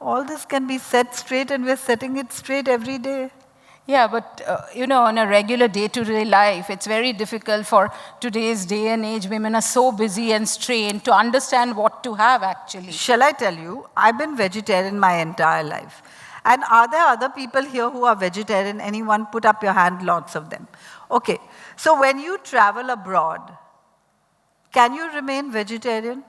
All this can be set straight, and we're setting it straight every day. Yeah, but you know, on a regular day-to-day life, it's very difficult for today's day and age. Women are so busy and strained to understand what to have, actually. Shall I tell you, I've been vegetarian my entire life. And are there other people here who are vegetarian? Anyone? Put up your hand, lots of them. Okay, so when you travel abroad, can you remain vegetarian?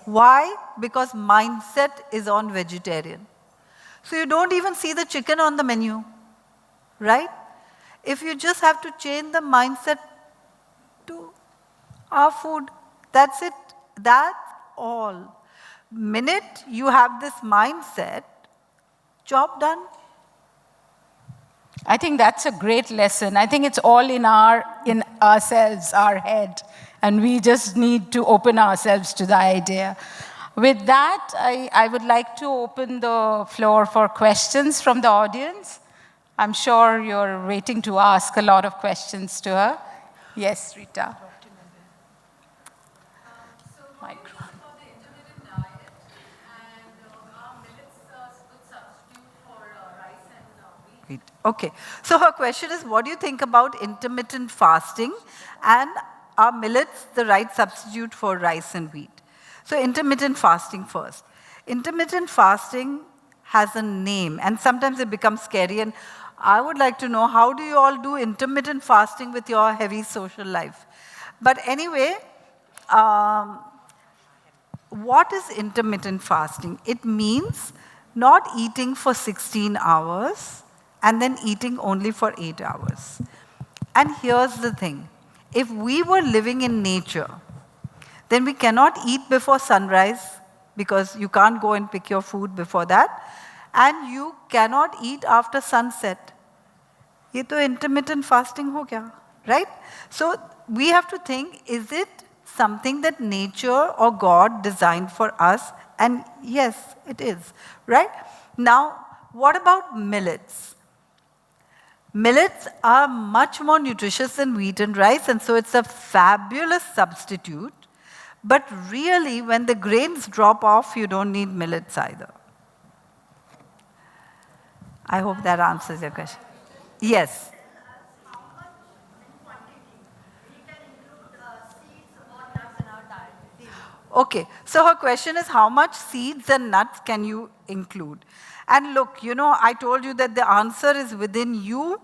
Why? Because mindset is on vegetarian. So you don't even see the chicken on the menu, right? If you just have to change the mindset to our food, that's it. That's all. Minute you have this mindset, job done. I think that's a great lesson. I think it's all in ourselves, our head, and we just need to open ourselves to the idea. With that, I would like to open the floor for questions from the audience. I'm sure you're waiting to ask a lot of questions to her. Yes, Rita. Okay, so her question is, what do you think about intermittent fasting, and are millets the right substitute for rice and wheat? So intermittent fasting first. Intermittent fasting has a name, and sometimes it becomes scary, and I would like to know, how do you all do intermittent fasting with your heavy social life? But anyway, what is intermittent fasting? It means not eating for 16 hours, and then eating only for 8 hours. And here's the thing. If we were living in nature, then we cannot eat before sunrise, because you can't go and pick your food before that, and you cannot eat after sunset. Ye to intermittent fasting ho kya, right? So we have to think, is it something that nature or God designed for us? And yes, it is, right? Now, what about millets? Millets are much more nutritious than wheat and rice, and so it's a fabulous substitute. But really, when the grains drop off, you don't need millets either. I hope that answers your question. Yes. Okay, so her question is how much seeds and nuts can you include? And look, I told you that the answer is within you,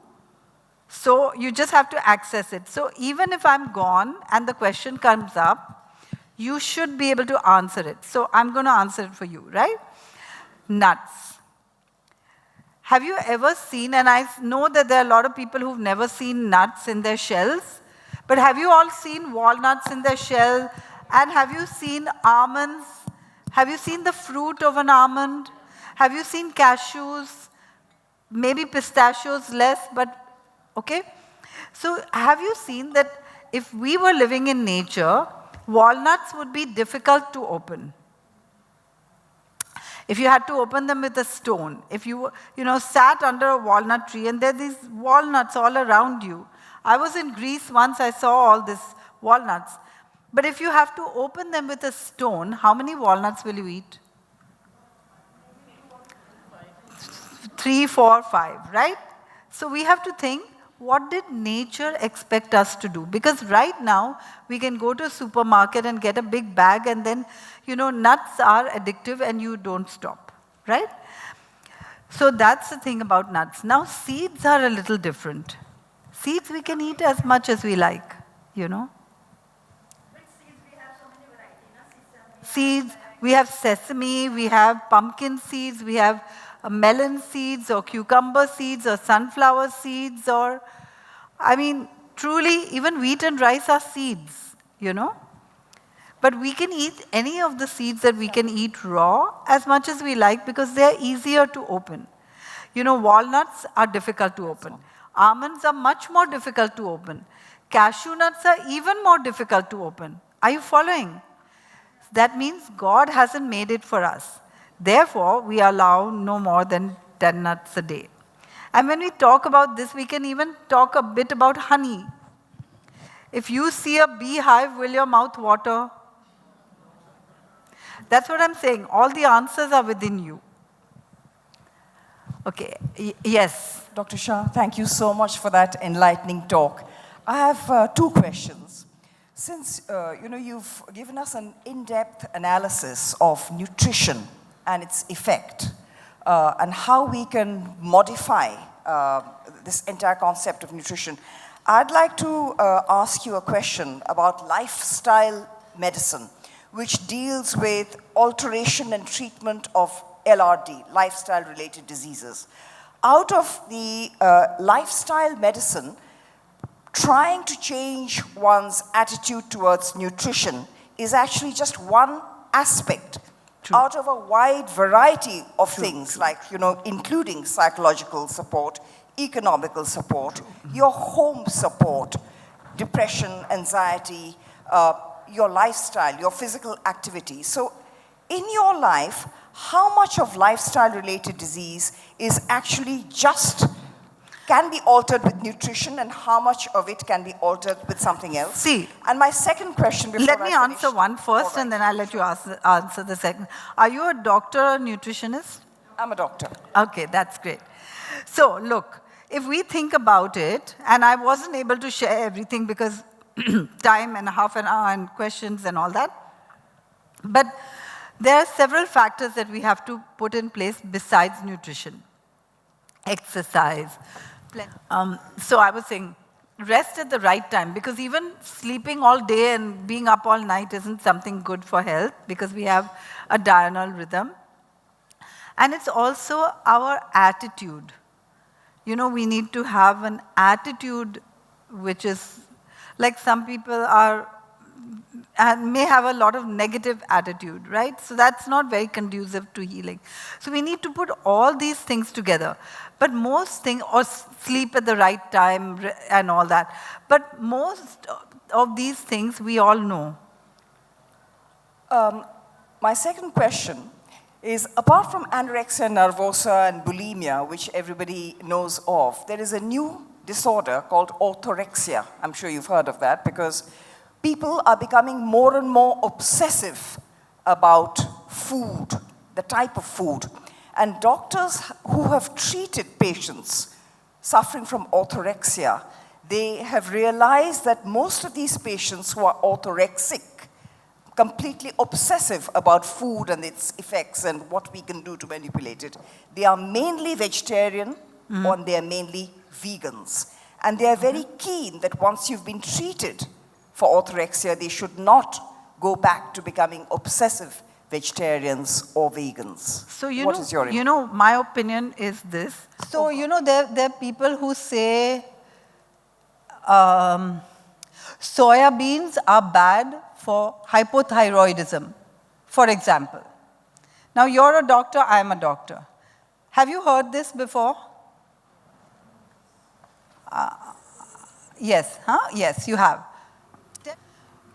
so you just have to access it. So even if I'm gone and the question comes up, you should be able to answer it. So I'm going to answer it for you, right? Nuts. Have you ever seen, and I know that there are a lot of people who've never seen nuts in their shells, but have you all seen walnuts in their shell? And have you seen almonds? Have you seen the fruit of an almond? Have you seen cashews? Maybe pistachios less, but okay. So have you seen that if we were living in nature, walnuts would be difficult to open? If you had to open them with a stone, if you sat under a walnut tree and there are these walnuts all around you. I was in Greece once, I saw all these walnuts. But if you have to open them with a stone, how many walnuts will you eat? 3, 4, 5, right? So we have to think, what did nature expect us to do? Because right now, we can go to a supermarket and get a big bag and then, nuts are addictive and you don't stop, right? So that's the thing about nuts. Now, seeds are a little different. Seeds we can eat as much as we like, Seeds, we have sesame, we have pumpkin seeds, we have melon seeds or cucumber seeds or sunflower seeds or, truly, even wheat and rice are seeds, But we can eat any of the seeds that we can eat raw as much as we like because they're easier to open. Walnuts are difficult to open. Almonds are much more difficult to open. Cashew nuts are even more difficult to open. Are you following? That means God hasn't made it for us. Therefore, we allow no more than 10 nuts a day. And when we talk about this, we can even talk a bit about honey. If you see a beehive, will your mouth water? That's what I'm saying. All the answers are within you. Okay, yes. Dr. Shah, thank you so much for that enlightening talk. I have 2 questions. Since you've given us an in-depth analysis of nutrition and its effect, and how we can modify this entire concept of nutrition, I'd like to ask you a question about lifestyle medicine, which deals with alteration and treatment of LRD, lifestyle-related diseases. Out of the lifestyle medicine, trying to change one's attitude towards nutrition is actually just one aspect out of a wide variety of things, like, including psychological support, economical support, your home support, depression, anxiety, your lifestyle, your physical activity. So in your life, how much of lifestyle-related disease is actually just can be altered with nutrition and how much of it can be altered with something else? See, and my second question before let me answer one first and then I'll let you answer the second. Are you a doctor or nutritionist? I'm a doctor. Okay, that's great. So look, if we think about it, and I wasn't able to share everything because time and half an hour and questions and all that, but there are several factors that we have to put in place besides nutrition. Exercise. So I was saying, rest at the right time, because even sleeping all day and being up all night isn't something good for health, because we have a diurnal rhythm. And it's also our attitude. We need to have an attitude which is, like some people are, and may have a lot of negative attitude, right? So that's not very conducive to healing. So we need to put all these things together. But most things, or sleep at the right time and all that. But most of these things we all know. My second question is, apart from anorexia nervosa and bulimia, which everybody knows of, there is a new disorder called orthorexia. I'm sure you've heard of that, because people are becoming more and more obsessive about food, the type of food. And doctors who have treated patients suffering from orthorexia, they have realized that most of these patients who are orthorexic, completely obsessive about food and its effects and what we can do to manipulate it, they are mainly vegetarian or they are mainly vegans. And they are very keen that once you've been treated for orthorexia, they should not go back to becoming obsessive vegetarians or vegans. So, What is your my opinion is this. So, there are people who say soya beans are bad for hypothyroidism, for example. Now, you're a doctor, I'm a doctor. Have you heard this before? Yes, huh? Yes, you have.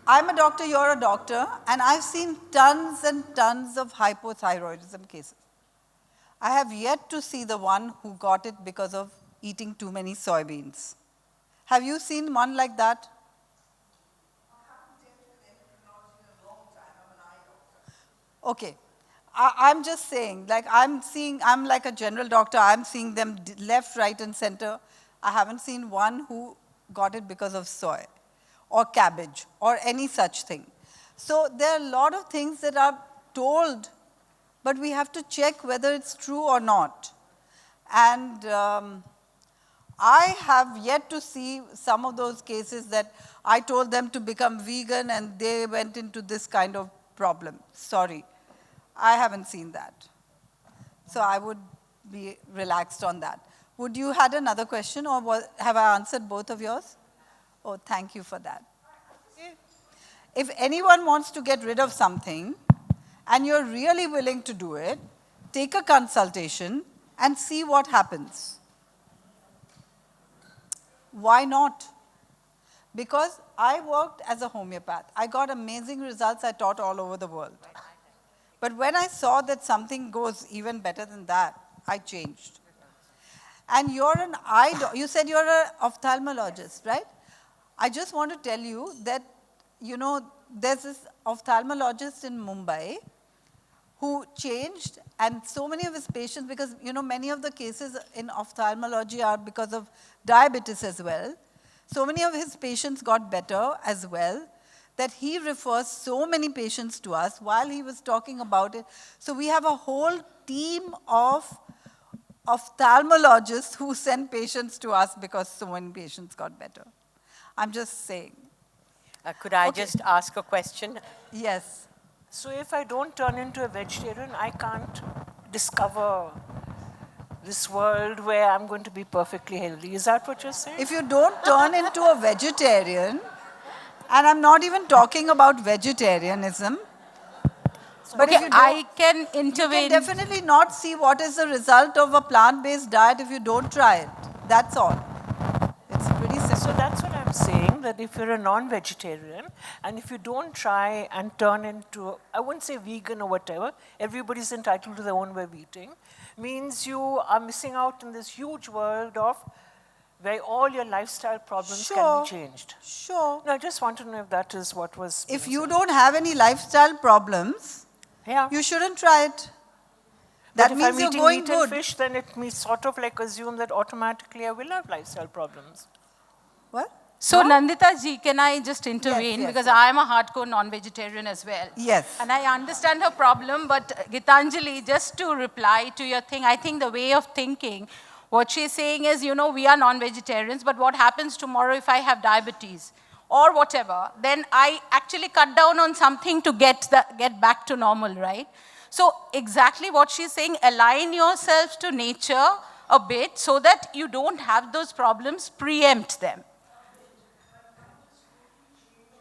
I'm a doctor, you're a doctor, and I've seen tons and tons of hypothyroidism cases. I have yet to see the one who got it because of eating too many soybeans. Have you seen one like that? Okay. I'm just saying, like I'm like a general doctor, I'm seeing them left, right, and center. I haven't seen one who got it because of soy or cabbage or any such thing. So there are a lot of things that are told, but we have to check whether it's true or not. And I have yet to see some of those cases that I told them to become vegan and they went into this kind of problem. Sorry, I haven't seen that. So I would be relaxed on that. Would you had another question or have I answered both of yours? Oh, thank you for that. If anyone wants to get rid of something and you're really willing to do it, take a consultation and see what happens. Why not? Because I worked as a homeopath. I got amazing results. I taught all over the world. But when I saw that something goes even better than that, I changed. And you're an you said you're an ophthalmologist, right? I just want to tell you that, there's this ophthalmologist in Mumbai who changed, and so many of his patients, because, many of the cases in ophthalmology are because of diabetes as well. So many of his patients got better as well, that he refers so many patients to us while he was talking about it. So we have a whole team of ophthalmologists who send patients to us because so many patients got better. I'm just saying. Could I just ask a question? Yes. So if I don't turn into a vegetarian, I can't discover this world where I'm going to be perfectly healthy. Is that what you're saying? If you don't turn into a vegetarian, and I'm not even talking about vegetarianism, but Okay, if you I can intervene. you can definitely not see what is the result of a plant-based diet if you don't try it. That's all. It's pretty simple. So that's what I'm saying, that if you're a non-vegetarian, and if you don't try and turn into, I wouldn't say vegan or whatever, everybody's entitled to their own way of eating, means you are missing out in this huge world of where all your lifestyle problems can be changed. Sure. No, I just want to know if that is what was If being you said. don't have any lifestyle problems, you shouldn't try it. But That if means I'm you're eating going meat good. and fish, then it means sort of like assume that automatically I will have lifestyle problems. What? So Nandita ji, can I just intervene? Yes, because yes. I am a hardcore non-vegetarian as well. Yes. And I understand her problem, but Gitanjali, just to reply to your thing, I think the way of thinking, what she's saying is, we are non-vegetarians, but what happens tomorrow if I have diabetes or whatever, then I actually cut down on something to get back to normal, right? So exactly what she's saying, align yourself to nature a bit so that you don't have those problems, preempt them.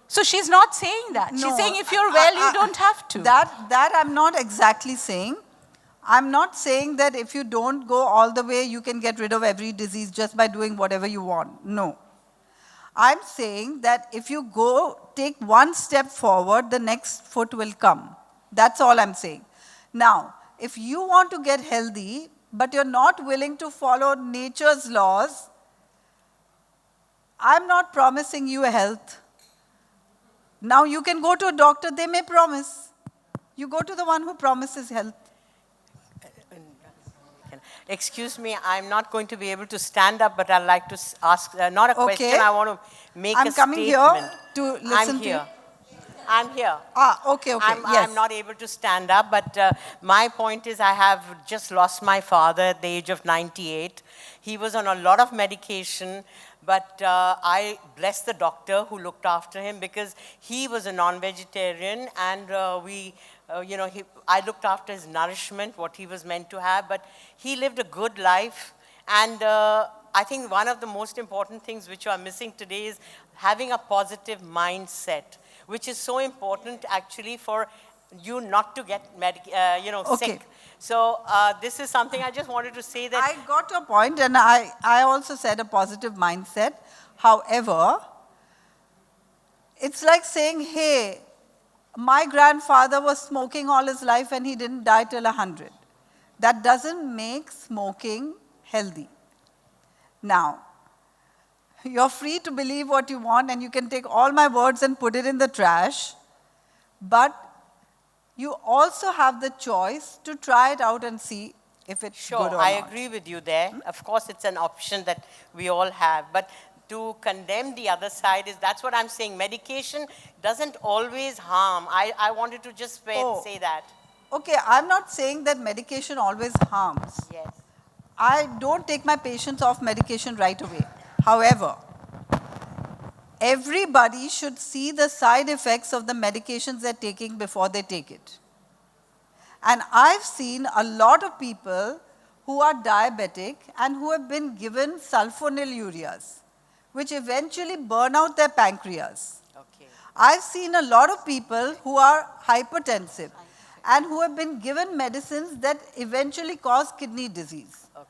So she's not saying that. She's saying if you're well, you don't have to. That I'm not exactly saying. I'm not saying that if you don't go all the way, you can get rid of every disease just by doing whatever you want. No. I'm saying that if you take one step forward, the next foot will come. That's all I'm saying. Now, if you want to get healthy, but you're not willing to follow nature's laws, I'm not promising you health. Now you can go to a doctor, they may promise. You go to the one who promises health. Excuse me, I'm not going to be able to stand up, but I'd like to ask, not a question, I want to make a I'm coming statement. here to listen I'm to you. here. I'm here. Okay, yes. I'm not able to stand up, but my point is I have just lost my father at the age of 98. He was on a lot of medication, but I bless the doctor who looked after him because he was a non-vegetarian and I looked after his nourishment, what he was meant to have, but he lived a good life. And I think one of the most important things which are missing today is having a positive mindset, which is so important actually for you not to get sick. So this is something I just wanted to say that. I got your point, and I also said a positive mindset. However, it's like saying, hey, my grandfather was smoking all his life and he didn't die till 100. That doesn't make smoking healthy. Now, you're free to believe what you want and you can take all my words and put it in the trash, but you also have the choice to try it out and see if it's good or not. I agree with you there. Of course, it's an option that we all have, but to condemn the other side that's what I'm saying. Medication doesn't always harm. I wanted to just say that. Okay, I'm not saying that medication always harms. Yes. I don't take my patients off medication right away. However, everybody should see the side effects of the medications they're taking before they take it. And I've seen a lot of people who are diabetic and who have been given sulfonylureas, which eventually burn out their pancreas. Okay. I've seen a lot of people who are hypertensive and who have been given medicines that eventually cause kidney disease. Okay.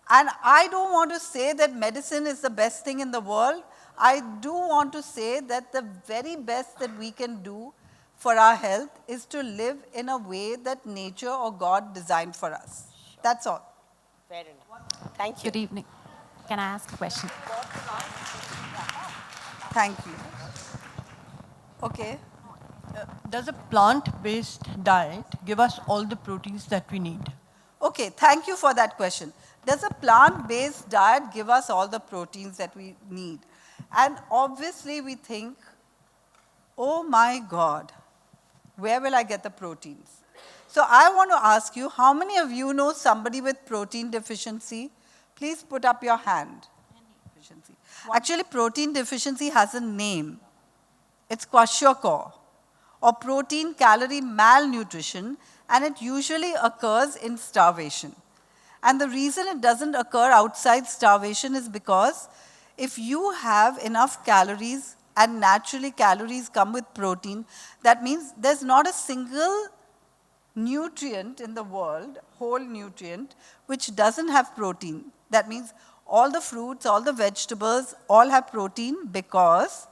And I don't want to say that medicine is the best thing in the world. I do want to say that the very best that we can do for our health is to live in a way that nature or God designed for us. Sure. That's all. Fair enough. Thank you. Good evening. Can I ask a question? Thank you. Okay. Does a plant-based diet give us all the proteins that we need? Okay, thank you for that question. Does a plant-based diet give us all the proteins that we need? And obviously we think, oh my God, where will I get the proteins? So I want to ask you, how many of you know somebody with protein deficiency? Please put up your hand. Actually, protein deficiency has a name. It's kwashiorkor, or protein calorie malnutrition, and it usually occurs in starvation. And the reason it doesn't occur outside starvation is because if you have enough calories, and naturally calories come with protein, that means there's not a single nutrient in the world, whole nutrient, which doesn't have protein. That means all the fruits, all the vegetables, all have protein because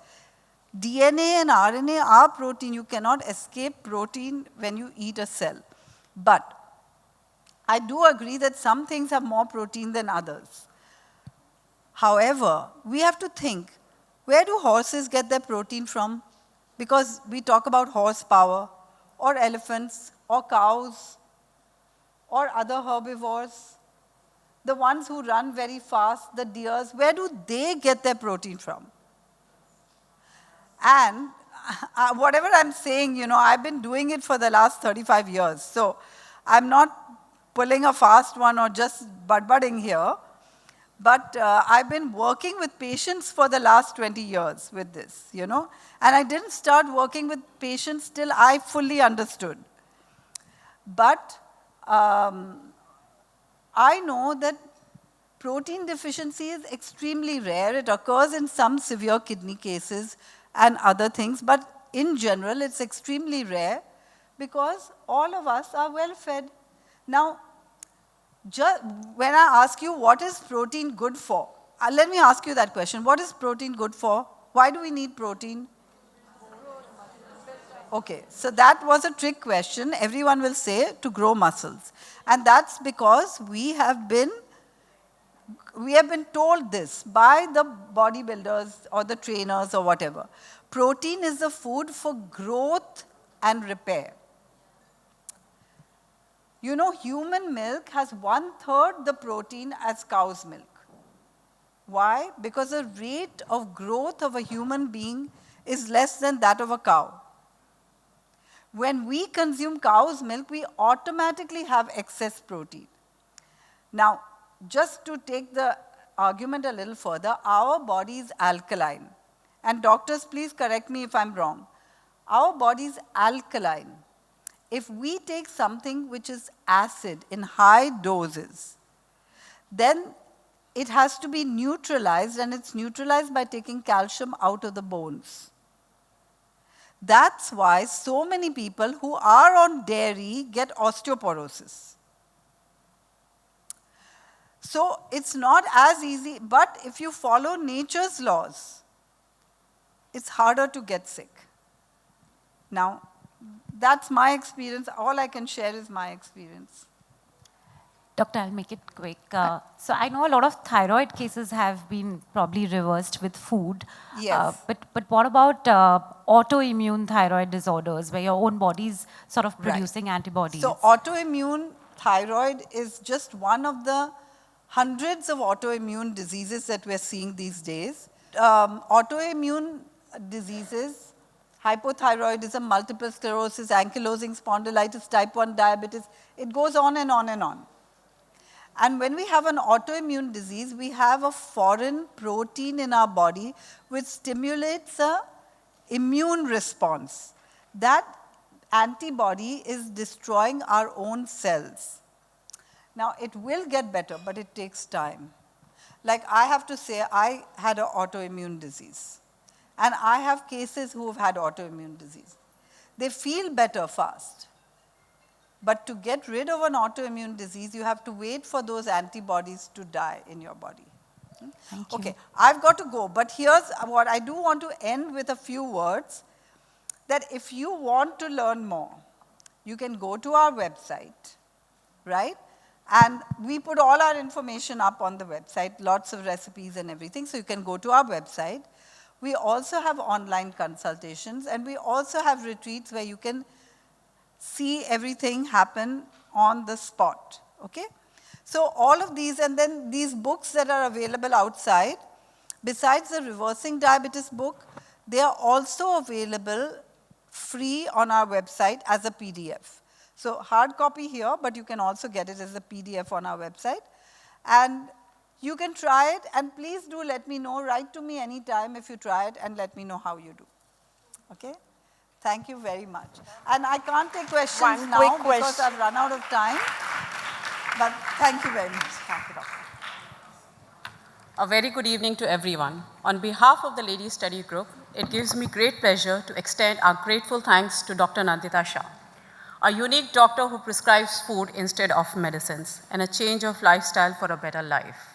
DNA and RNA are protein. You cannot escape protein when you eat a cell. But I do agree that some things have more protein than others. However, we have to think, where do horses get their protein from? Because we talk about horsepower, or elephants, or cows, or other herbivores. The ones who run very fast, the deers, where do they get their protein from? And whatever I'm saying, I've been doing it for the last 35 years. So I'm not pulling a fast one or just budding here. But I've been working with patients for the last 20 years with this, And I didn't start working with patients till I fully understood. But I know that protein deficiency is extremely rare. It occurs in some severe kidney cases and other things. But in general, it's extremely rare because all of us are well fed. Now, when I ask you what is protein good for, let me ask you that question. What is protein good for? Why do we need protein? Okay, so that was a trick question. Everyone will say to grow muscles. And that's because we have been told this by the bodybuilders or the trainers or whatever. Protein is the food for growth and repair. You know, human milk has 1/3 the protein as cow's milk. Why? Because the rate of growth of a human being is less than that of a cow. When we consume cow's milk, we automatically have excess protein. Now, just to take the argument a little further, our body is alkaline. And doctors, please correct me if I'm wrong. Our body is alkaline. If we take something which is acid in high doses, then it has to be neutralized, and it's neutralized by taking calcium out of the bones. That's why so many people who are on dairy get osteoporosis. So it's not as easy, but if you follow nature's laws, it's harder to get sick. Now, that's my experience. All I can share is my experience. Doctor, I'll make it quick. So I know a lot of thyroid cases have been probably reversed with food. Yes. But what about autoimmune thyroid disorders where your own body's sort of producing antibodies? So autoimmune thyroid is just one of the hundreds of autoimmune diseases that we're seeing these days. Autoimmune diseases, hypothyroidism, multiple sclerosis, ankylosing spondylitis, type 1 diabetes, it goes on and on and on. And when we have an autoimmune disease, we have a foreign protein in our body which stimulates an immune response. That antibody is destroying our own cells. Now, it will get better, but it takes time. Like I have to say, I had an autoimmune disease. And I have cases who have had autoimmune disease. They feel better fast. But to get rid of an autoimmune disease, you have to wait for those antibodies to die in your body. Thank you. Okay, I've got to go. But here's what I do want to end with a few words. That if you want to learn more, you can go to our website, right? And we put all our information up on the website, lots of recipes and everything. So you can go to our website. We also have online consultations, and we also have retreats where you can see everything happen on the spot, okay? So all of these, and then these books that are available outside, besides the Reversing Diabetes book, they are also available free on our website as a PDF. So hard copy here, but you can also get it as a PDF on our website. And you can try it, and please do let me know, write to me anytime if you try it, and let me know how you do, okay? Thank you very much. And I can't take questions now because I've run out of time. But thank you very much. Thank you, Doctor. A very good evening to everyone. On behalf of the Ladies Study Group, it gives me great pleasure to extend our grateful thanks to Dr. Nandita Shah, a unique doctor who prescribes food instead of medicines, and a change of lifestyle for a better life.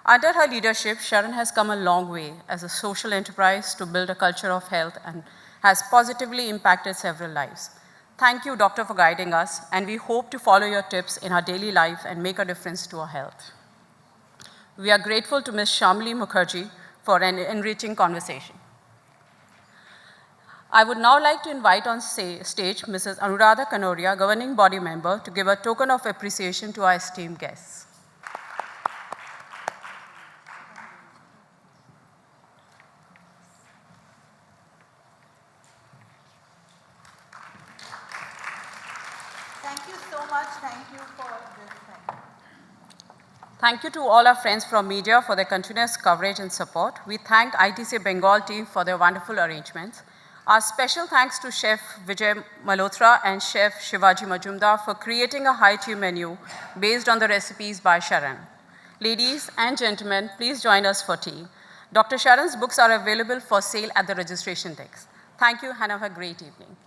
Under her leadership, Sharon has come a long way as a social enterprise to build a culture of health and has positively impacted several lives. Thank you, Doctor, for guiding us, and we hope to follow your tips in our daily life and make a difference to our health. We are grateful to Ms. Shamli Mukherjee for an enriching conversation. I would now like to invite on stage Mrs. Anuradha Kanoria, governing body member, to give a token of appreciation to our esteemed guests. Thank you so much. Thank you for this thing. Thank you to all our friends from media for their continuous coverage and support. We thank ITC Bengal team for their wonderful arrangements. Our special thanks to Chef Vijay Malhotra and Chef Shivaji Majumdar for creating a high-tea menu based on the recipes by Sharon. Ladies and gentlemen, please join us for tea. Dr. Sharon's books are available for sale at the registration desk. Thank you and have a great evening.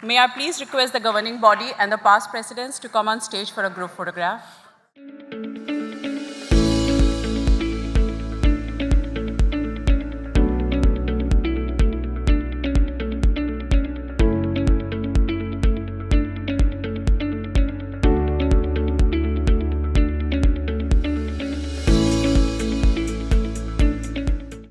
May I please request the governing body and the past presidents to come on stage for a group photograph.